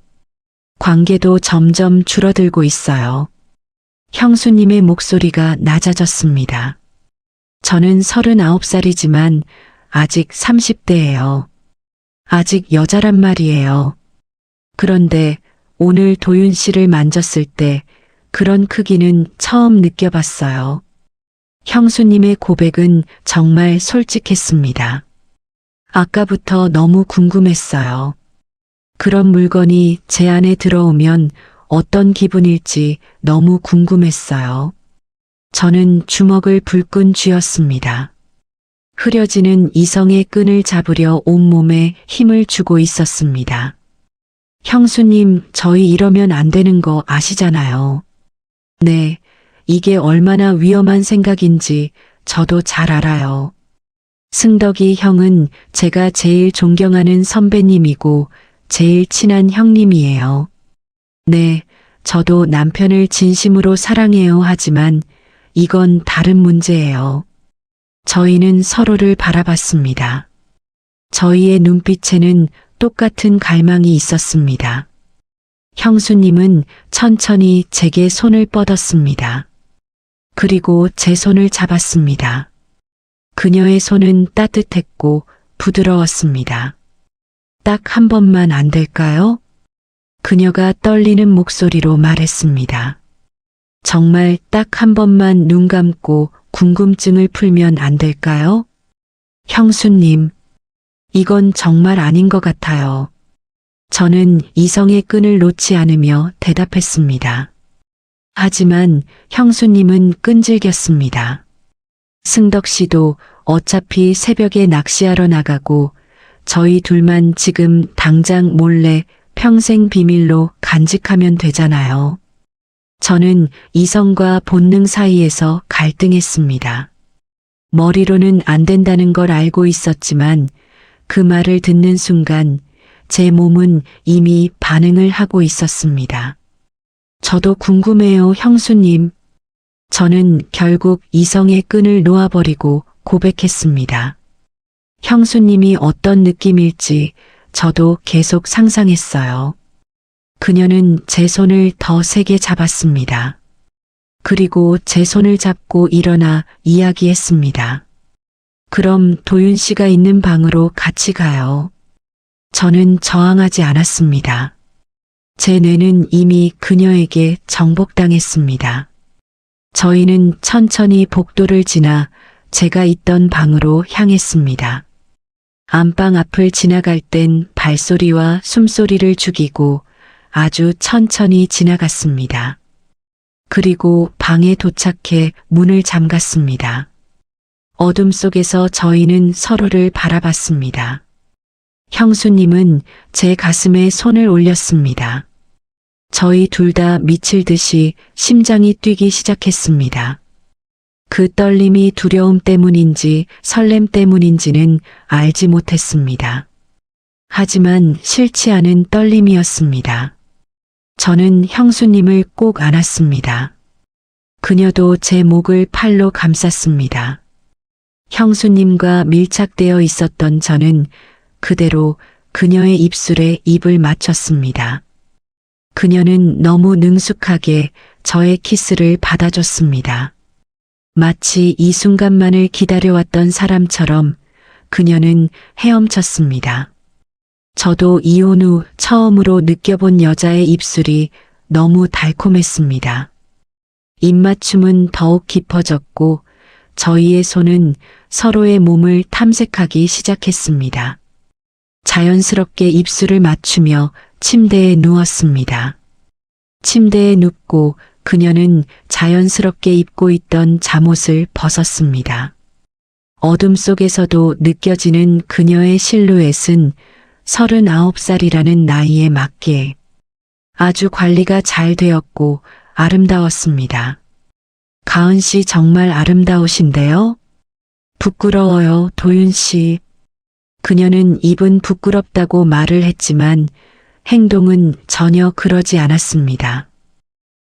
관계도 점점 줄어들고 있어요. 형수님의 목소리가 낮아졌습니다. 저는 39살이지만 아직 30대예요. 아직 여자란 말이에요. 그런데 오늘 도윤 씨를 만졌을 때 그런 크기는 처음 느껴봤어요. 형수님의 고백은 정말 솔직했습니다. 아까부터 너무 궁금했어요. 그런 물건이 제 안에 들어오면 어떤 기분일지 너무 궁금했어요. 저는 주먹을 불끈 쥐었습니다. 흐려지는 이성의 끈을 잡으려 온몸에 힘을 주고 있었습니다. 형수님, 저희 이러면 안 되는 거 아시잖아요. 네, 이게 얼마나 위험한 생각인지 저도 잘 알아요. 승덕이 형은 제가 제일 존경하는 선배님이고 제일 친한 형님이에요. 네, 저도 남편을 진심으로 사랑해요. 하지만 이건 다른 문제예요. 저희는 서로를 바라봤습니다. 저희의 눈빛에는 똑같은 갈망이 있었습니다. 형수님은 천천히 제게 손을 뻗었습니다. 그리고 제 손을 잡았습니다. 그녀의 손은 따뜻했고 부드러웠습니다. 딱 한 번만 안 될까요? 그녀가 떨리는 목소리로 말했습니다. 정말 딱 한 번만 눈 감고 궁금증을 풀면 안 될까요? 형수님, 이건 정말 아닌 것 같아요. 저는 이성의 끈을 놓지 않으며 대답했습니다. 하지만 형수님은 끈질겼습니다. 승덕 씨도 어차피 새벽에 낚시하러 나가고 저희 둘만 지금 당장 몰래 평생 비밀로 간직하면 되잖아요. 저는 이성과 본능 사이에서 갈등했습니다. 머리로는 안 된다는 걸 알고 있었지만 그 말을 듣는 순간 제 몸은 이미 반응을 하고 있었습니다. 저도 궁금해요, 형수님. 저는 결국 이성의 끈을 놓아버리고 고백했습니다. 형수님이 어떤 느낌일지 저도 계속 상상했어요. 그녀는 제 손을 더 세게 잡았습니다. 그리고 제 손을 잡고 일어나 이야기했습니다. 그럼 도윤 씨가 있는 방으로 같이 가요. 저는 저항하지 않았습니다. 제 뇌는 이미 그녀에게 정복당했습니다. 저희는 천천히 복도를 지나 제가 있던 방으로 향했습니다. 안방 앞을 지나갈 땐 발소리와 숨소리를 죽이고 아주 천천히 지나갔습니다. 그리고 방에 도착해 문을 잠갔습니다. 어둠 속에서 저희는 서로를 바라봤습니다. 형수님은 제 가슴에 손을 올렸습니다. 저희 둘 다 미칠 듯이 심장이 뛰기 시작했습니다. 그 떨림이 두려움 때문인지 설렘 때문인지는 알지 못했습니다. 하지만 싫지 않은 떨림이었습니다. 저는 형수님을 꼭 안았습니다. 그녀도 제 목을 팔로 감쌌습니다. 형수님과 밀착되어 있었던 저는 그대로 그녀의 입술에 입을 맞췄습니다. 그녀는 너무 능숙하게 저의 키스를 받아줬습니다. 마치 이 순간만을 기다려왔던 사람처럼 그녀는 헤엄쳤습니다. 저도 이혼 후 처음으로 느껴본 여자의 입술이 너무 달콤했습니다. 입맞춤은 더욱 깊어졌고 저희의 손은 서로의 몸을 탐색하기 시작했습니다. 자연스럽게 입술을 맞추며 침대에 누웠습니다. 침대에 눕고 그녀는 자연스럽게 입고 있던 잠옷을 벗었습니다. 어둠 속에서도 느껴지는 그녀의 실루엣은 39살이라는 나이에 맞게 아주 관리가 잘 되었고 아름다웠습니다. 가은 씨 정말 아름다우신데요? 부끄러워요, 도윤 씨. 그녀는 입은 부끄럽다고 말을 했지만 행동은 전혀 그러지 않았습니다.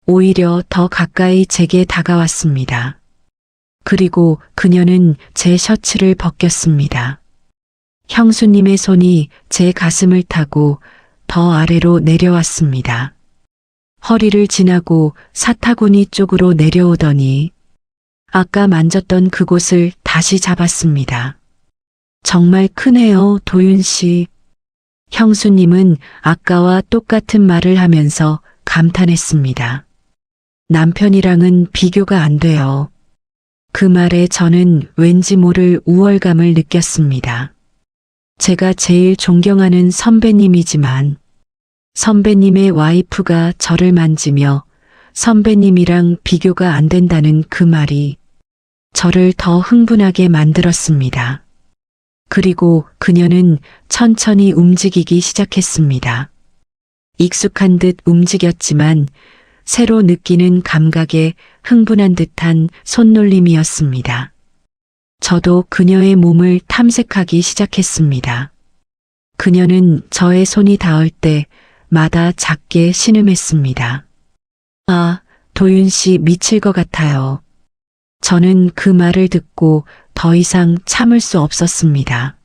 오히려 더 가까이 제게 다가왔습니다. 그리고 그녀는 제 셔츠를 벗겼습니다. 형수님의 손이 제 가슴을 타고 더 아래로 내려왔습니다. 허리를 지나고 사타구니 쪽으로 내려오더니 아까 만졌던 그곳을 다시 잡았습니다. 정말 크네요, 도윤 씨. 형수님은 아까와 똑같은 말을 하면서 감탄했습니다. 남편이랑은 비교가 안 돼요. 그 말에 저는 왠지 모를 우월감을 느꼈습니다. 제가 제일 존경하는 선배님이지만 선배님의 와이프가 저를 만지며 선배님이랑 비교가 안 된다는 그 말이 저를 더 흥분하게 만들었습니다. 그리고 그녀는 천천히 움직이기 시작했습니다. 익숙한 듯 움직였지만 새로 느끼는 감각에 흥분한 듯한 손놀림이었습니다. 저도 그녀의 몸을 탐색하기 시작했습니다. 그녀는 저의 손이 닿을 때마다 작게 신음했습니다. 아, 도윤 씨 미칠 것 같아요. 저는 그 말을 듣고 더 이상 참을 수 없었습니다.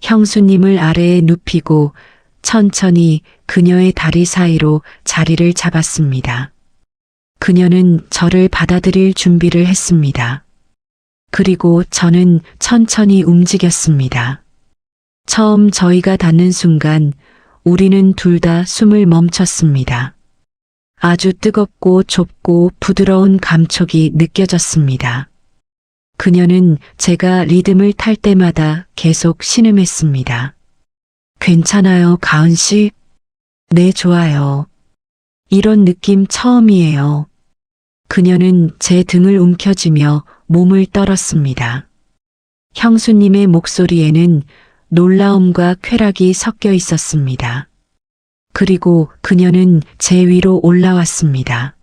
형수님을 아래에 눕히고 천천히 그녀의 다리 사이로 자리를 잡았습니다. 그녀는 저를 받아들일 준비를 했습니다. 그리고 저는 천천히 움직였습니다. 처음 저희가 닿는 순간 우리는 둘 다 숨을 멈췄습니다. 아주 뜨겁고 좁고 부드러운 감촉이 느껴졌습니다. 그녀는 제가 리듬을 탈 때마다 계속 신음했습니다. 괜찮아요, 가은 씨? 네, 좋아요. 이런 느낌 처음이에요. 그녀는 제 등을 움켜쥐며 몸을 떨었습니다. 형수님의 목소리에는 놀라움과 쾌락이 섞여 있었습니다. 그리고 그녀는 제 위로 올라왔습니다.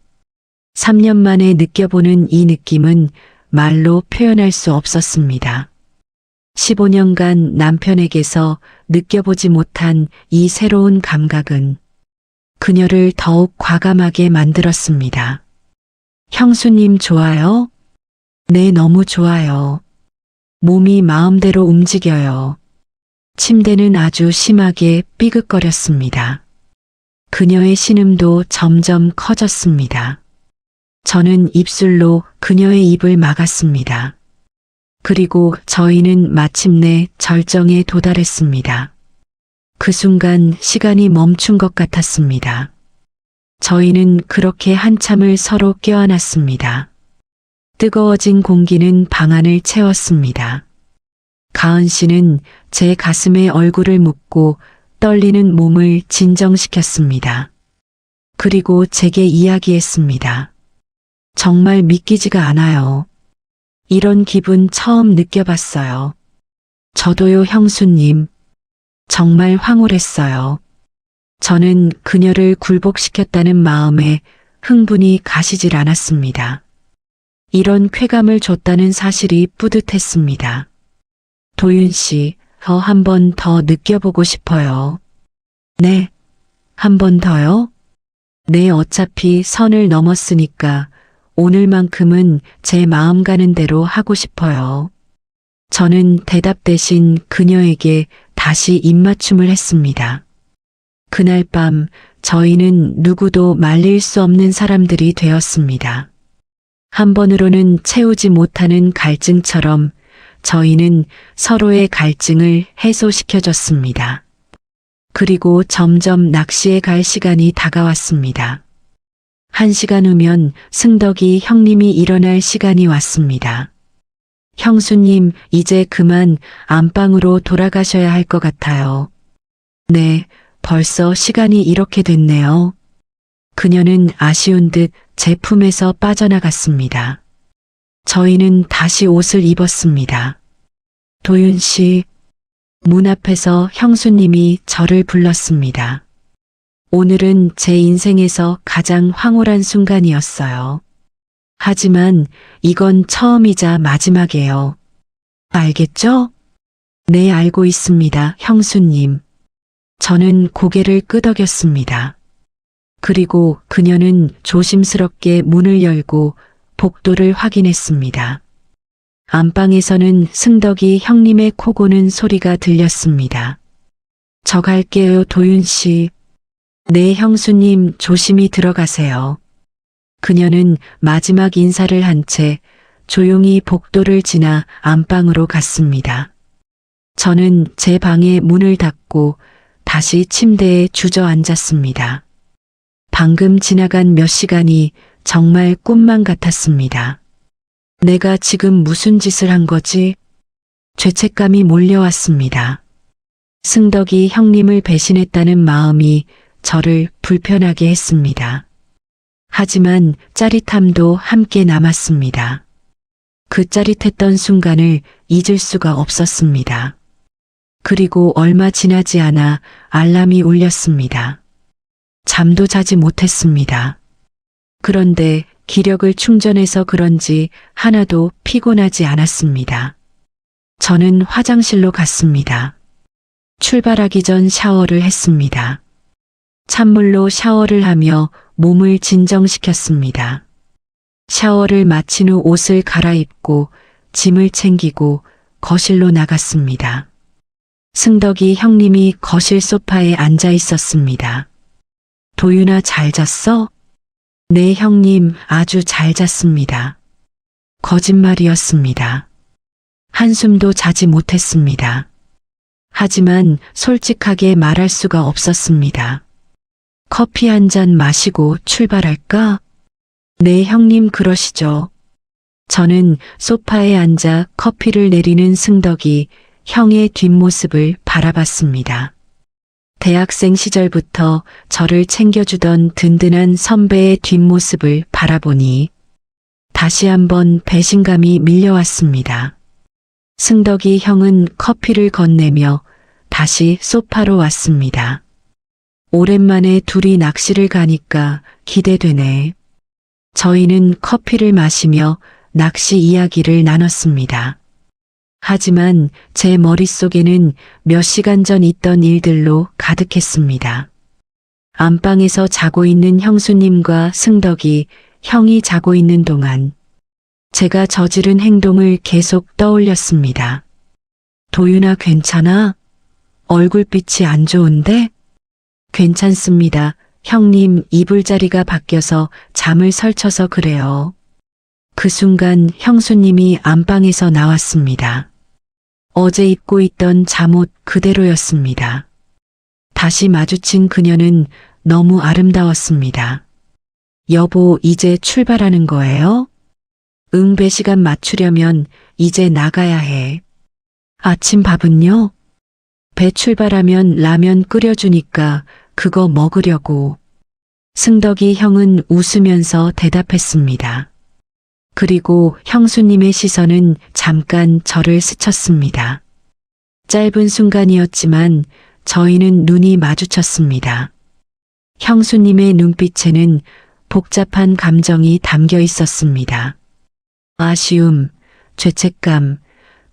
3년 만에 느껴보는 이 느낌은 말로 표현할 수 없었습니다. 15년간 남편에게서 느껴보지 못한 이 새로운 감각은 그녀를 더욱 과감하게 만들었습니다. 형수님 좋아요? 네, 너무 좋아요. 몸이 마음대로 움직여요. 침대는 아주 심하게 삐걱거렸습니다. 그녀의 신음도 점점 커졌습니다. 저는 입술로 그녀의 입을 막았습니다. 그리고 저희는 마침내 절정에 도달했습니다. 그 순간 시간이 멈춘 것 같았습니다. 저희는 그렇게 한참을 서로 껴안았습니다. 뜨거워진 공기는 방 안을 채웠습니다. 가은 씨는 제 가슴에 얼굴을 묻고 떨리는 몸을 진정시켰습니다. 그리고 제게 이야기했습니다. 정말 믿기지가 않아요. 이런 기분 처음 느껴봤어요. 저도요, 형수님. 정말 황홀했어요. 저는 그녀를 굴복시켰다는 마음에 흥분이 가시질 않았습니다. 이런 쾌감을 줬다는 사실이 뿌듯했습니다. 도윤 씨, 더 한 번 더 느껴보고 싶어요. 네, 한 번 더요? 네, 어차피 선을 넘었으니까 오늘만큼은 제 마음 가는 대로 하고 싶어요. 저는 대답 대신 그녀에게 다시 입맞춤을 했습니다. 그날 밤 저희는 누구도 말릴 수 없는 사람들이 되었습니다. 한 번으로는 채우지 못하는 갈증처럼 저희는 서로의 갈증을 해소시켜줬습니다. 그리고 점점 낚시에 갈 시간이 다가왔습니다. 1시간 후면 승덕이 형님이 일어날 시간이 왔습니다. 형수님, 이제 그만 안방으로 돌아가셔야 할 것 같아요. 네, 벌써 시간이 이렇게 됐네요. 그녀는 아쉬운 듯 제 품에서 빠져나갔습니다. 저희는 다시 옷을 입었습니다. 도윤 씨, 문 앞에서 형수님이 저를 불렀습니다. 오늘은 제 인생에서 가장 황홀한 순간이었어요. 하지만 이건 처음이자 마지막이에요. 알겠죠? 네, 알고 있습니다, 형수님. 저는 고개를 끄덕였습니다. 그리고 그녀는 조심스럽게 문을 열고 복도를 확인했습니다. 안방에서는 승덕이 형님의 코 고는 소리가 들렸습니다. 저 갈게요, 도윤 씨. 네, 형수님, 조심히 들어가세요. 그녀는 마지막 인사를 한 채 조용히 복도를 지나 안방으로 갔습니다. 저는 제 방의 문을 닫고 다시 침대에 주저앉았습니다. 방금 지나간 몇 시간이 정말 꿈만 같았습니다. 내가 지금 무슨 짓을 한 거지? 죄책감이 몰려왔습니다. 승덕이 형님을 배신했다는 마음이 저를 불편하게 했습니다. 하지만 짜릿함도 함께 남았습니다. 그 짜릿했던 순간을 잊을 수가 없었습니다. 그리고 얼마 지나지 않아 알람이 울렸습니다. 잠도 자지 못했습니다. 그런데 기력을 충전해서 그런지 하나도 피곤하지 않았습니다. 저는 화장실로 갔습니다. 출발하기 전 샤워를 했습니다. 찬물로 샤워를 하며 몸을 진정시켰습니다. 샤워를 마친 후 옷을 갈아입고 짐을 챙기고 거실로 나갔습니다. 승덕이 형님이 거실 소파에 앉아 있었습니다. 도윤아, 잘 잤어? 네, 형님, 아주 잘 잤습니다. 거짓말이었습니다. 한숨도 자지 못했습니다. 하지만 솔직하게 말할 수가 없었습니다. 커피 한 잔 마시고 출발할까? 네, 형님, 그러시죠. 저는 소파에 앉아 커피를 내리는 승덕이 형의 뒷모습을 바라봤습니다. 대학생 시절부터 저를 챙겨주던 든든한 선배의 뒷모습을 바라보니 다시 한번 배신감이 밀려왔습니다. 승덕이 형은 커피를 건네며 다시 소파로 왔습니다. 오랜만에 둘이 낚시를 가니까 기대되네. 저희는 커피를 마시며 낚시 이야기를 나눴습니다. 하지만 제 머릿속에는 몇 시간 전 있던 일들로 가득했습니다. 안방에서 자고 있는 형수님과 승덕이 형이 자고 있는 동안 제가 저지른 행동을 계속 떠올렸습니다. 도윤아, 괜찮아? 얼굴빛이 안 좋은데? 괜찮습니다. 형님, 이불자리가 바뀌어서 잠을 설쳐서 그래요. 그 순간 형수님이 안방에서 나왔습니다. 어제 입고 있던 잠옷 그대로였습니다. 다시 마주친 그녀는 너무 아름다웠습니다. 여보, 이제 출발하는 거예요? 응, 배 시간 맞추려면 이제 나가야 해. 아침 밥은요? 배 출발하면 라면 끓여주니까 그거 먹으려고. 승덕이 형은 웃으면서 대답했습니다. 그리고 형수님의 시선은 잠깐 저를 스쳤습니다. 짧은 순간이었지만 저희는 눈이 마주쳤습니다. 형수님의 눈빛에는 복잡한 감정이 담겨 있었습니다. 아쉬움, 죄책감,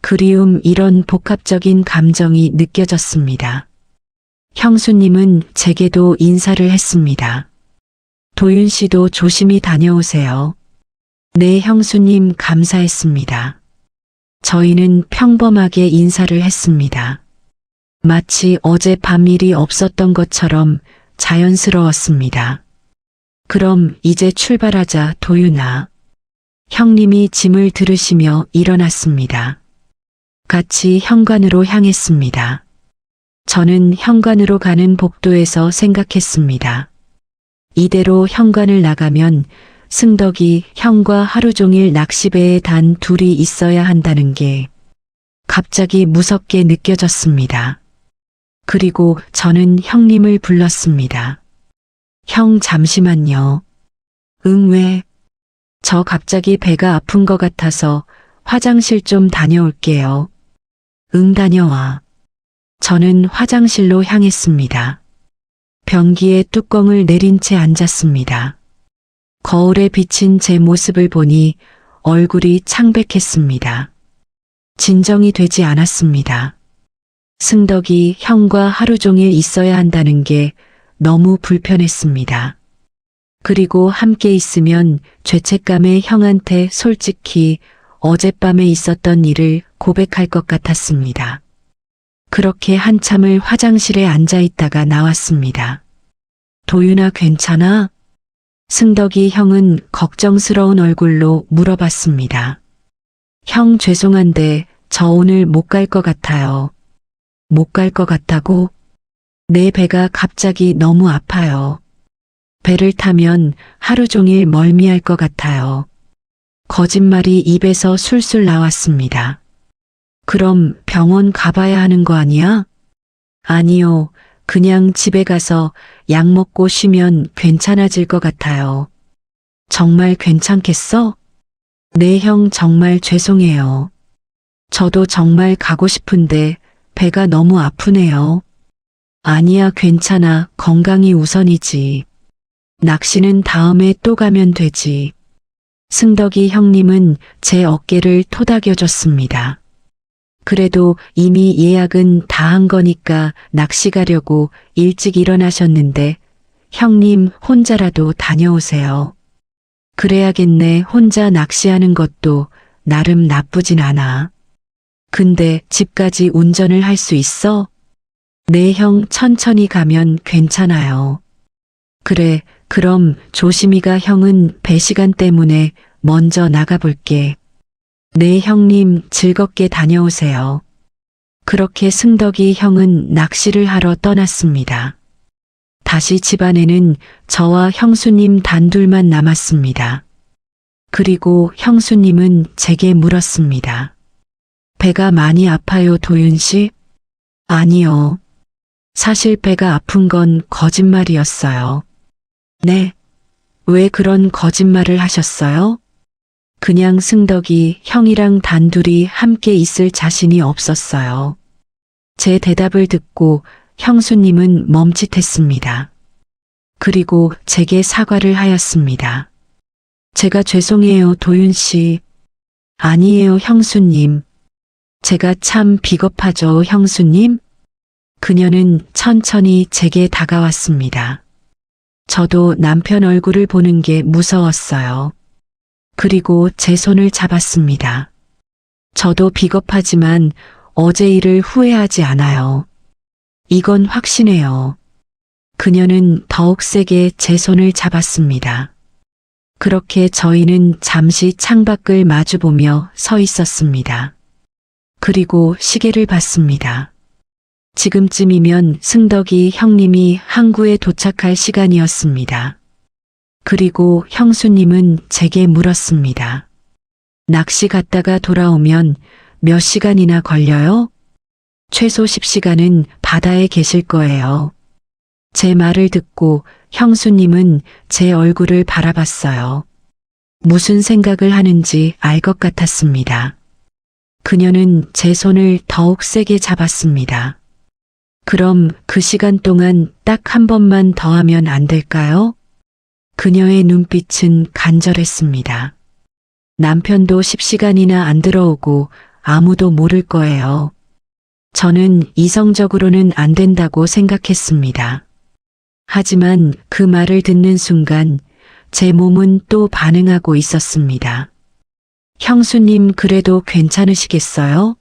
그리움 이런 복합적인 감정이 느껴졌습니다. 형수님은 제게도 인사를 했습니다. 도윤 씨도 조심히 다녀오세요. 네, 형수님 감사했습니다. 저희는 평범하게 인사를 했습니다. 마치 어젯밤 일이 없었던 것처럼 자연스러웠습니다. 그럼 이제 출발하자, 도윤아. 형님이 짐을 들으시며 일어났습니다. 같이 현관으로 향했습니다. 저는 현관으로 가는 복도에서 생각했습니다. 이대로 현관을 나가면 승덕이 형과 하루 종일 낚시배에 단 둘이 있어야 한다는 게 갑자기 무섭게 느껴졌습니다. 그리고 저는 형님을 불렀습니다. 형 잠시만요. 응, 왜? 저 갑자기 배가 아픈 것 같아서 화장실 좀 다녀올게요. 응, 다녀와. 저는 화장실로 향했습니다. 변기에 뚜껑을 내린 채 앉았습니다. 거울에 비친 제 모습을 보니 얼굴이 창백했습니다. 진정이 되지 않았습니다. 승덕이 형과 하루 종일 있어야 한다는 게 너무 불편했습니다. 그리고 함께 있으면 죄책감에 형한테 솔직히 어젯밤에 있었던 일을 고백할 것 같았습니다. 그렇게 한참을 화장실에 앉아 있다가 나왔습니다. 도윤아, 괜찮아? 승덕이 형은 걱정스러운 얼굴로 물어봤습니다. 형, 죄송한데 저 오늘 못 갈 것 같아요. 못 갈 것 같다고? 내 배가 갑자기 너무 아파요. 배를 타면 하루 종일 멀미할 것 같아요. 거짓말이 입에서 술술 나왔습니다. 그럼 병원 가봐야 하는 거 아니야? 아니요. 그냥 집에 가서 약 먹고 쉬면 괜찮아질 것 같아요. 정말 괜찮겠어? 네, 형, 정말 죄송해요. 저도 정말 가고 싶은데 배가 너무 아프네요. 아니야, 괜찮아. 건강이 우선이지. 낚시는 다음에 또 가면 되지. 승덕이 형님은 제 어깨를 토닥여줬습니다. 그래도 이미 예약은 다 한 거니까 낚시 가려고 일찍 일어나셨는데 형님 혼자라도 다녀오세요. 그래야겠네. 혼자 낚시하는 것도 나름 나쁘진 않아. 근데 집까지 운전을 할 수 있어? 네, 형, 천천히 가면 괜찮아요. 그래, 그럼 조심히가. 형은 배 시간 때문에 먼저 나가볼게. 네, 형님, 즐겁게 다녀오세요. 그렇게 승덕이 형은 낚시를 하러 떠났습니다. 다시 집안에는 저와 형수님 단둘만 남았습니다. 그리고 형수님은 제게 물었습니다. 배가 많이 아파요, 도윤 씨? 아니요. 사실 배가 아픈 건 거짓말이었어요. 네. 왜 그런 거짓말을 하셨어요? 그냥 승덕이 형이랑 단둘이 함께 있을 자신이 없었어요. 제 대답을 듣고 형수님은 멈칫했습니다. 그리고 제게 사과를 하였습니다. 제가 죄송해요, 도윤 씨. 아니에요, 형수님. 제가 참 비겁하죠, 형수님? 그녀는 천천히 제게 다가왔습니다. 저도 남편 얼굴을 보는 게 무서웠어요. 그리고 제 손을 잡았습니다. 저도 비겁하지만 어제 일을 후회하지 않아요. 이건 확신해요. 그녀는 더욱 세게 제 손을 잡았습니다. 그렇게 저희는 잠시 창밖을 마주보며 서 있었습니다. 그리고 시계를 봤습니다. 지금쯤이면 승덕이 형님이 항구에 도착할 시간이었습니다. 그리고 형수님은 제게 물었습니다. 낚시 갔다가 돌아오면 몇 시간이나 걸려요? 최소 10시간은 바다에 계실 거예요. 제 말을 듣고 형수님은 제 얼굴을 바라봤어요. 무슨 생각을 하는지 알 것 같았습니다. 그녀는 제 손을 더욱 세게 잡았습니다. 그럼 그 시간 동안 딱 한 번만 더 하면 안 될까요? 그녀의 눈빛은 간절했습니다. 남편도 10시간이나 안 들어오고 아무도 모를 거예요. 저는 이성적으로는 안 된다고 생각했습니다. 하지만 그 말을 듣는 순간 제 몸은 또 반응하고 있었습니다. 형수님 그래도 괜찮으시겠어요?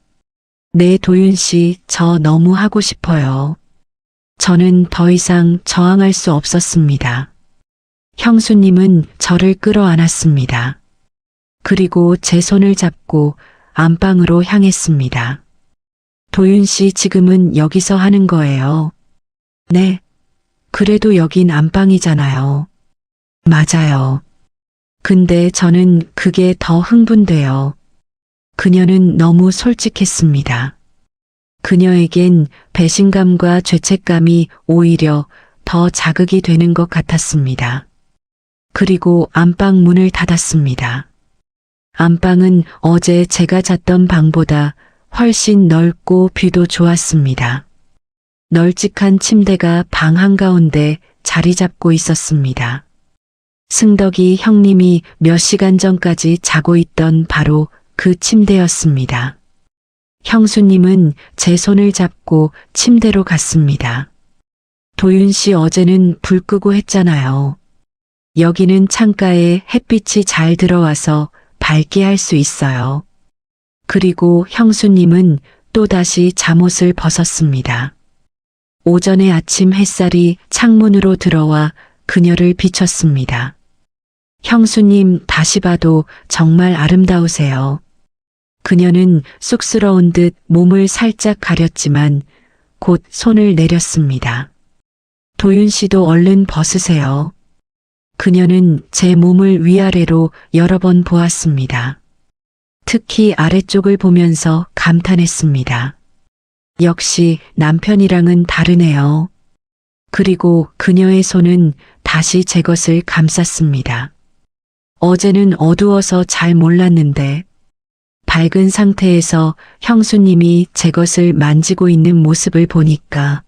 네, 도윤 씨, 저 너무 하고 싶어요. 저는 더 이상 저항할 수 없었습니다. 형수님은 저를 끌어안았습니다. 그리고 제 손을 잡고 안방으로 향했습니다. 도윤 씨 지금은 여기서 하는 거예요. 네. 그래도 여긴 안방이잖아요. 맞아요. 근데 저는 그게 더 흥분돼요. 그녀는 너무 솔직했습니다. 그녀에겐 배신감과 죄책감이 오히려 더 자극이 되는 것 같았습니다. 그리고 안방 문을 닫았습니다. 안방은 어제 제가 잤던 방보다 훨씬 넓고 뷰도 좋았습니다. 널찍한 침대가 방 한가운데 자리 잡고 있었습니다. 승덕이 형님이 몇 시간 전까지 자고 있던 바로 그 침대였습니다. 형수님은 제 손을 잡고 침대로 갔습니다. 도윤 씨 어제는 불 끄고 했잖아요. 여기는 창가에 햇빛이 잘 들어와서 밝게 할 수 있어요. 그리고 형수님은 또다시 잠옷을 벗었습니다. 오전의 아침 햇살이 창문으로 들어와 그녀를 비췄습니다. 형수님 다시 봐도 정말 아름다우세요. 그녀는 쑥스러운 듯 몸을 살짝 가렸지만 곧 손을 내렸습니다. 도윤 씨도 얼른 벗으세요. 그녀는 제 몸을 위아래로 여러 번 보았습니다. 특히 아래쪽을 보면서 감탄했습니다. 역시 남편이랑은 다르네요. 그리고 그녀의 손은 다시 제 것을 감쌌습니다. 어제는 어두워서 잘 몰랐는데 밝은 상태에서 형수님이 제 것을 만지고 있는 모습을 보니까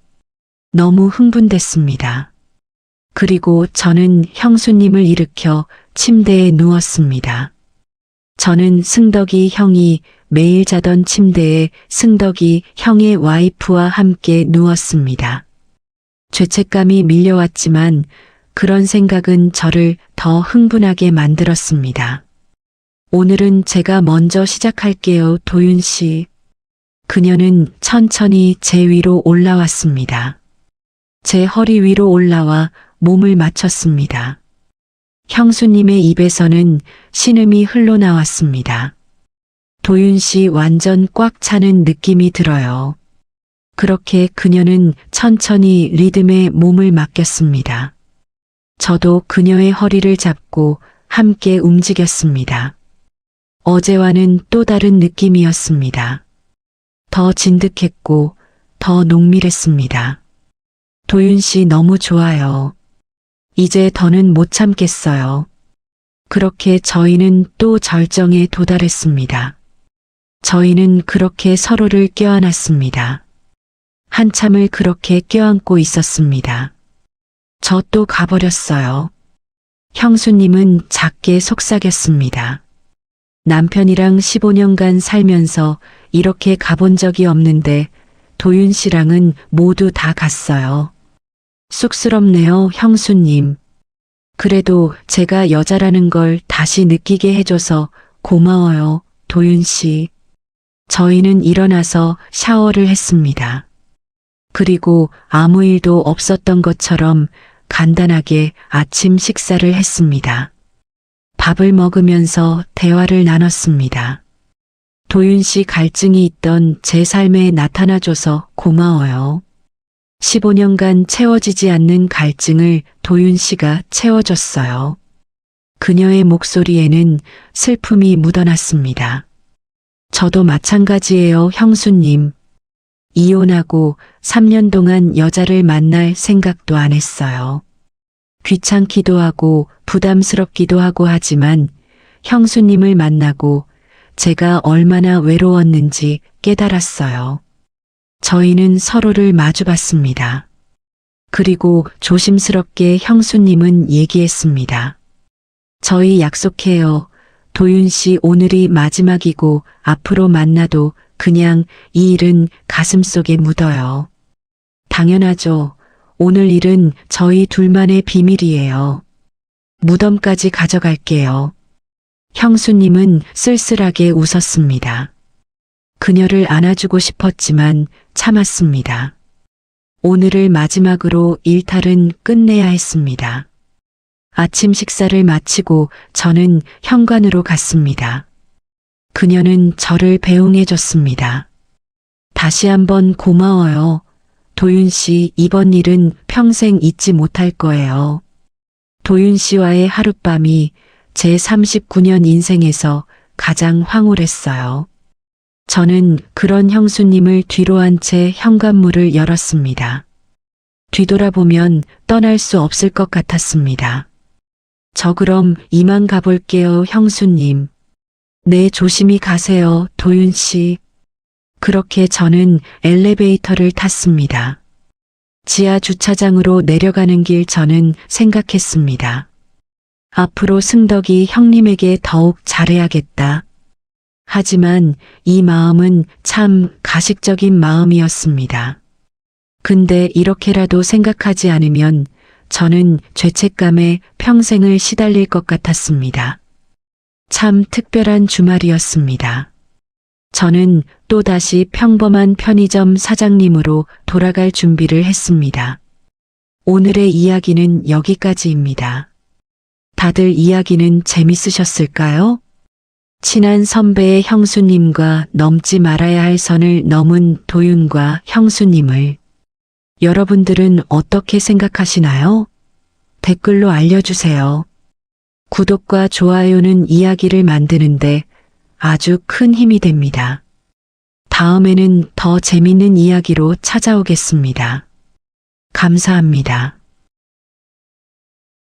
너무 흥분됐습니다. 그리고 저는 형수님을 일으켜 침대에 누웠습니다. 저는 승덕이 형이 매일 자던 침대에 승덕이 형의 와이프와 함께 누웠습니다. 죄책감이 밀려왔지만 그런 생각은 저를 더 흥분하게 만들었습니다. 오늘은 제가 먼저 시작할게요, 도윤 씨. 그녀는 천천히 제 위로 올라왔습니다. 제 허리 위로 올라와 몸을 맞췄습니다. 형수님의 입에서는 신음이 흘러나왔습니다. 도윤 씨 완전 꽉 차는 느낌이 들어요. 그렇게 그녀는 천천히 리듬에 몸을 맡겼습니다. 저도 그녀의 허리를 잡고 함께 움직였습니다. 어제와는 또 다른 느낌이었습니다. 더 진득했고 더 농밀했습니다. 도윤 씨 너무 좋아요. 이제 더는 못 참겠어요. 그렇게 저희는 또 절정에 도달했습니다. 저희는 그렇게 서로를 껴안았습니다. 한참을 그렇게 껴안고 있었습니다. 저 또 가버렸어요. 형수님은 작게 속삭였습니다. 남편이랑 15년간 살면서 이렇게 가본 적이 없는데 도윤 씨랑은 모두 다 갔어요. 쑥스럽네요, 형수님. 그래도 제가 여자라는 걸 다시 느끼게 해줘서 고마워요, 도윤 씨. 저희는 일어나서 샤워를 했습니다. 그리고 아무 일도 없었던 것처럼 간단하게 아침 식사를 했습니다. 밥을 먹으면서 대화를 나눴습니다. 도윤 씨 갈증이 있던 제 삶에 나타나줘서 고마워요. 15년간 채워지지 않는 갈증을 도윤 씨가 채워줬어요. 그녀의 목소리에는 슬픔이 묻어났습니다. 저도 마찬가지예요, 형수님. 이혼하고 3년 동안 여자를 만날 생각도 안 했어요. 귀찮기도 하고 부담스럽기도 하고 하지만 형수님을 만나고 제가 얼마나 외로웠는지 깨달았어요. 저희는 서로를 마주봤습니다. 그리고 조심스럽게 형수님은 얘기했습니다. 저희 약속해요. 도윤 씨 오늘이 마지막이고 앞으로 만나도 그냥 이 일은 가슴속에 묻어요. 당연하죠. 오늘 일은 저희 둘만의 비밀이에요. 무덤까지 가져갈게요. 형수님은 쓸쓸하게 웃었습니다. 그녀를 안아주고 싶었지만 참았습니다. 오늘을 마지막으로 일탈은 끝내야 했습니다. 아침 식사를 마치고 저는 현관으로 갔습니다. 그녀는 저를 배웅해줬습니다. 다시 한번 고마워요. 도윤 씨, 이번 일은 평생 잊지 못할 거예요. 도윤 씨와의 하룻밤이 제 39년 인생에서 가장 황홀했어요. 저는 그런 형수님을 뒤로 한 채 현관문을 열었습니다. 뒤돌아보면 떠날 수 없을 것 같았습니다. 저 그럼 이만 가볼게요, 형수님. 네, 조심히 가세요, 도윤 씨. 그렇게 저는 엘리베이터를 탔습니다. 지하 주차장으로 내려가는 길 저는 생각했습니다. 앞으로 승덕이 형님에게 더욱 잘해야겠다. 하지만 이 마음은 참 가식적인 마음이었습니다. 근데 이렇게라도 생각하지 않으면 저는 죄책감에 평생을 시달릴 것 같았습니다. 참 특별한 주말이었습니다. 저는 또다시 평범한 편의점 사장님으로 돌아갈 준비를 했습니다. 오늘의 이야기는 여기까지입니다. 다들 이야기는 재밌으셨을까요? 친한 선배의 형수님과 넘지 말아야 할 선을 넘은 도윤과 형수님을 여러분들은 어떻게 생각하시나요? 댓글로 알려주세요. 구독과 좋아요는 이야기를 만드는데 아주 큰 힘이 됩니다. 다음에는 더 재밌는 이야기로 찾아오겠습니다. 감사합니다.